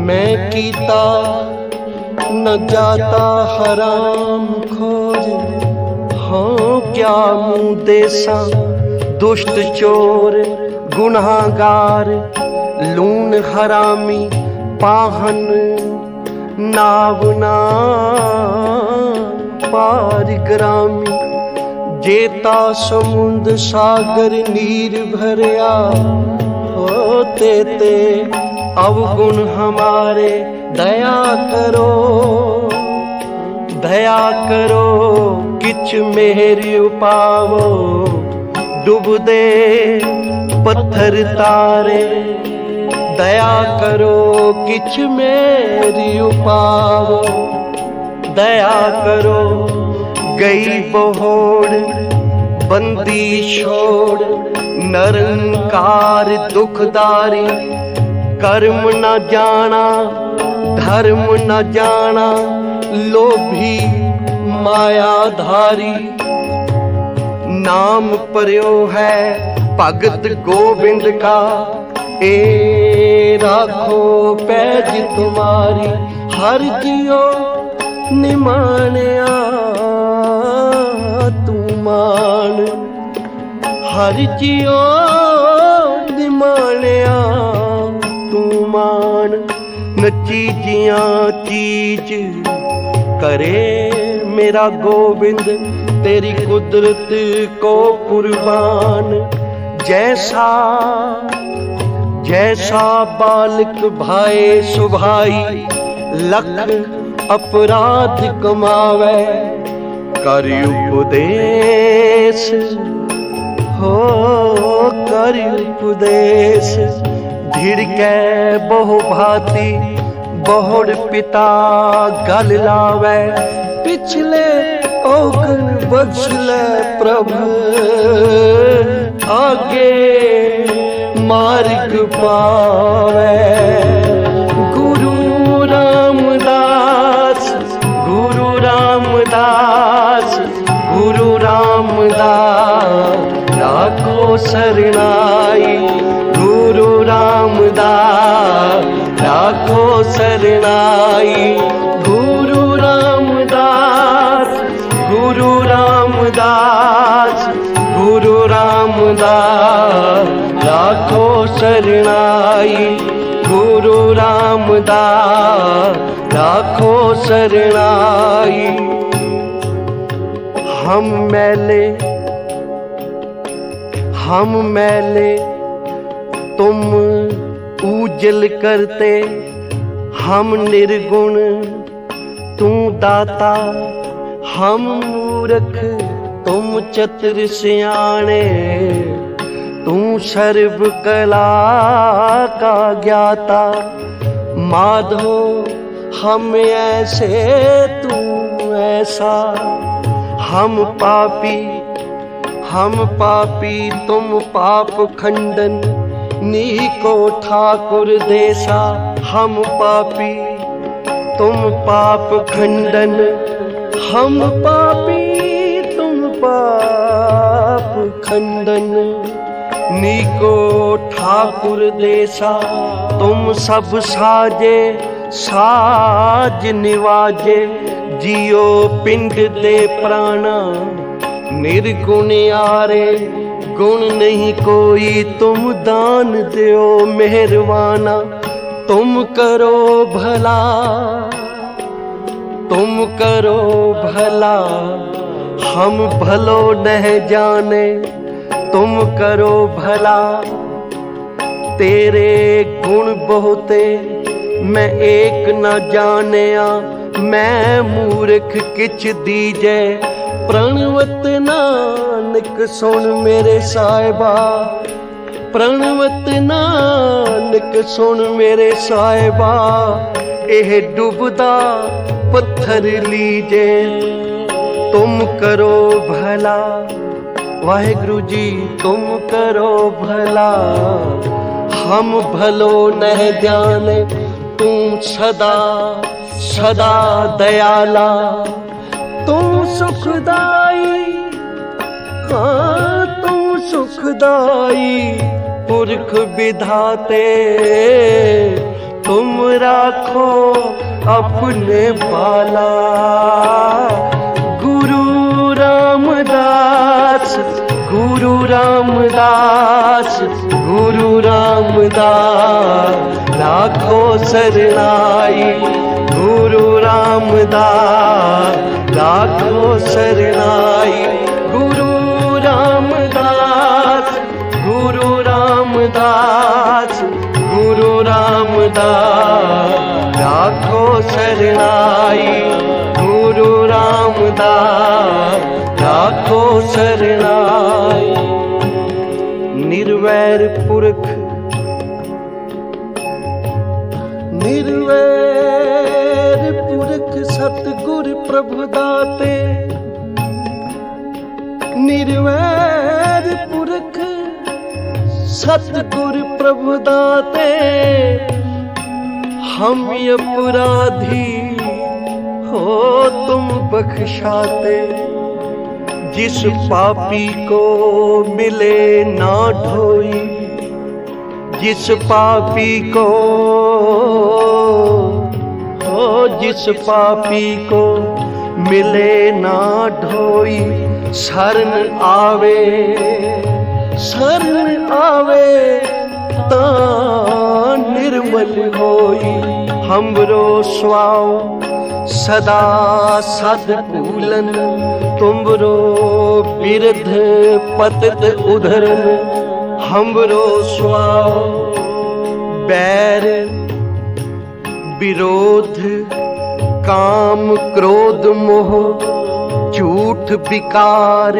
F: मैं कीता न जाता हराम खोज। हाँ क्या मुँह देसा दुष्ट चोर गुनाहगार, लून हरामी पाहन नावना। पार ग्रामी, जेता समुंद सागर नीर भरिया, होते ते अवगुण हमारे दया करो, दया करो किछ मेहर उपावो, डूब दे पत्थर तारे, दया करो किछ मेरी उपावो, दया करो गई बहोड़ बंदी छोड़, निरंकार दुखदारी, कर्म न जाना धर्म न जाना, लोभी मायाधारी, नाम पर्यो है भगत गोविंद का, ए राखो पैज तुम्हारी, हर जियो निमाणिया तू मान, हर जियो निमाणिया तू मान, नची जिया चीज करे मेरा गोविंद, तेरी कुदरत को कुर्बान, जैसा जैसा बालक भाई सुभाई, लख अपराध कमावे, कर उपदेश हो कर उपदेश, धिड़के बहु भांति बहुड़ पिता गल लावे, पिछले औगन बदले प्रभु, आगे मार्ग पावे, गुरु रामदास गुरु रामदास गुरु रामदास, राखो शरणाई गुरु रामदास, राखो शरणाई गुरु रामदास, गुरु रामदास गुरु रामदास, राखो शरणाई गुरु रामदास, राखो शरणाई। हम मैले तुम उजल करते, हम निर्गुण तू दाता, हम मूर्ख तुम चतुर सियाणे, तू सर्व कला का ज्ञाता, माधो हम ऐसे तू ऐसा, हम पापी तुम पाप खंडन, नीको ठाकुर देसा, हम पापी तुम पाप खंडन, हम पापी तुम पाप खंडन, नीको ठाकुर देसा, तुम सब साजे साज निवाजे, जियो पिंड दे प्राणा, निर्गुण यारे गुण नहीं कोई, तुम दान दो मेहरबाना, तुम करो भला तुम करो भला, हम भलो नहीं जाने, तुम करो भला, तेरे गुण बहुते मैं एक न जानिया, मैं मूर्ख किछ दीजे, प्रणवत नानक सुन मेरे साहिबा, प्रणवत नानक सुन मेरे साहिबा, एह डुबदा पत्थर लीजे, तुम करो भला, वाहिगुरु जी तुम करो भला, हम भलो नहीं जाने, तुम सदा सदा दयाला, तुम सुखदाई, हाँ तुम सुखदाई, पुरख विधाते, तुम राखो अपने बाला, गुरु रामदास गुरु रामदास गुरु रामदास, राखो शरणाई गुरु रामदास, राखो शरणाई। गुरु रामदास, गुरु रामदास, गुरु रामदास, राखो शरणाई। गुरु रामदास, राखो शरणाई। निर्वैर पुरख, निर्वैर पुरख सतगुर प्रभु दाते। निर्वैर पुरख सतगुर प्रभु दाते। हम अपराधी हो तुम बख्शाते। जिस पापी को मिले ना ढोई, जिस पापी को हो, जिस पापी को मिले ना ढोई। शरण आवे, शरण आवे ता निर्मल होई। हमरो स्वाओ सदा सदकूलन, तुमरो बिरध पतित उधरन। हमरो स्वाओ बैर विरोध, काम क्रोध मोह, झूठ विकार,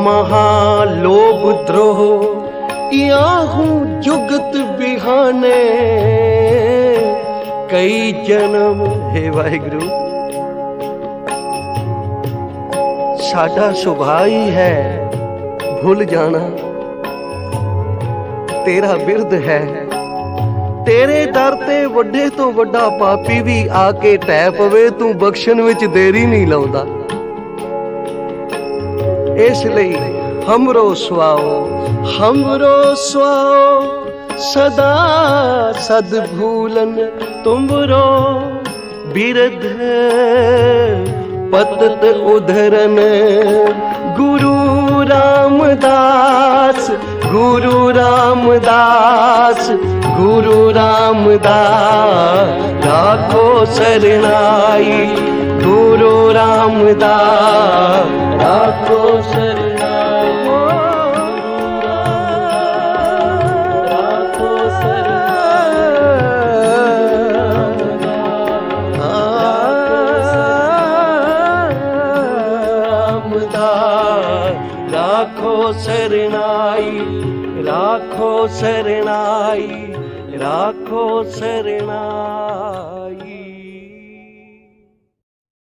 F: महालोभ द्रोह। याहू जुगत बिहाने कई जन्म। हे वाहिगुरु, साडा सुभाव ही है भूल जाना। तेरा बिरद है, तेरे दर ते वड्डे तो वड्डा पापी भी आके टै पवे, तू बख्शण विच देरी नहीं लाउंदा। इसलिए हमरो स्वाओ, हमरो स्वाओ सदा सद भूलन। तुमरो बिरध पतत उधरन। गुरु रामदास, गुरु रामदास, गुरु रामदास, राखो शरणाई। गुरु रामदास, राखो शरणाई। राखो शरणाई। राखो शरणाई, राखो शरणाई, राखो शरणाई।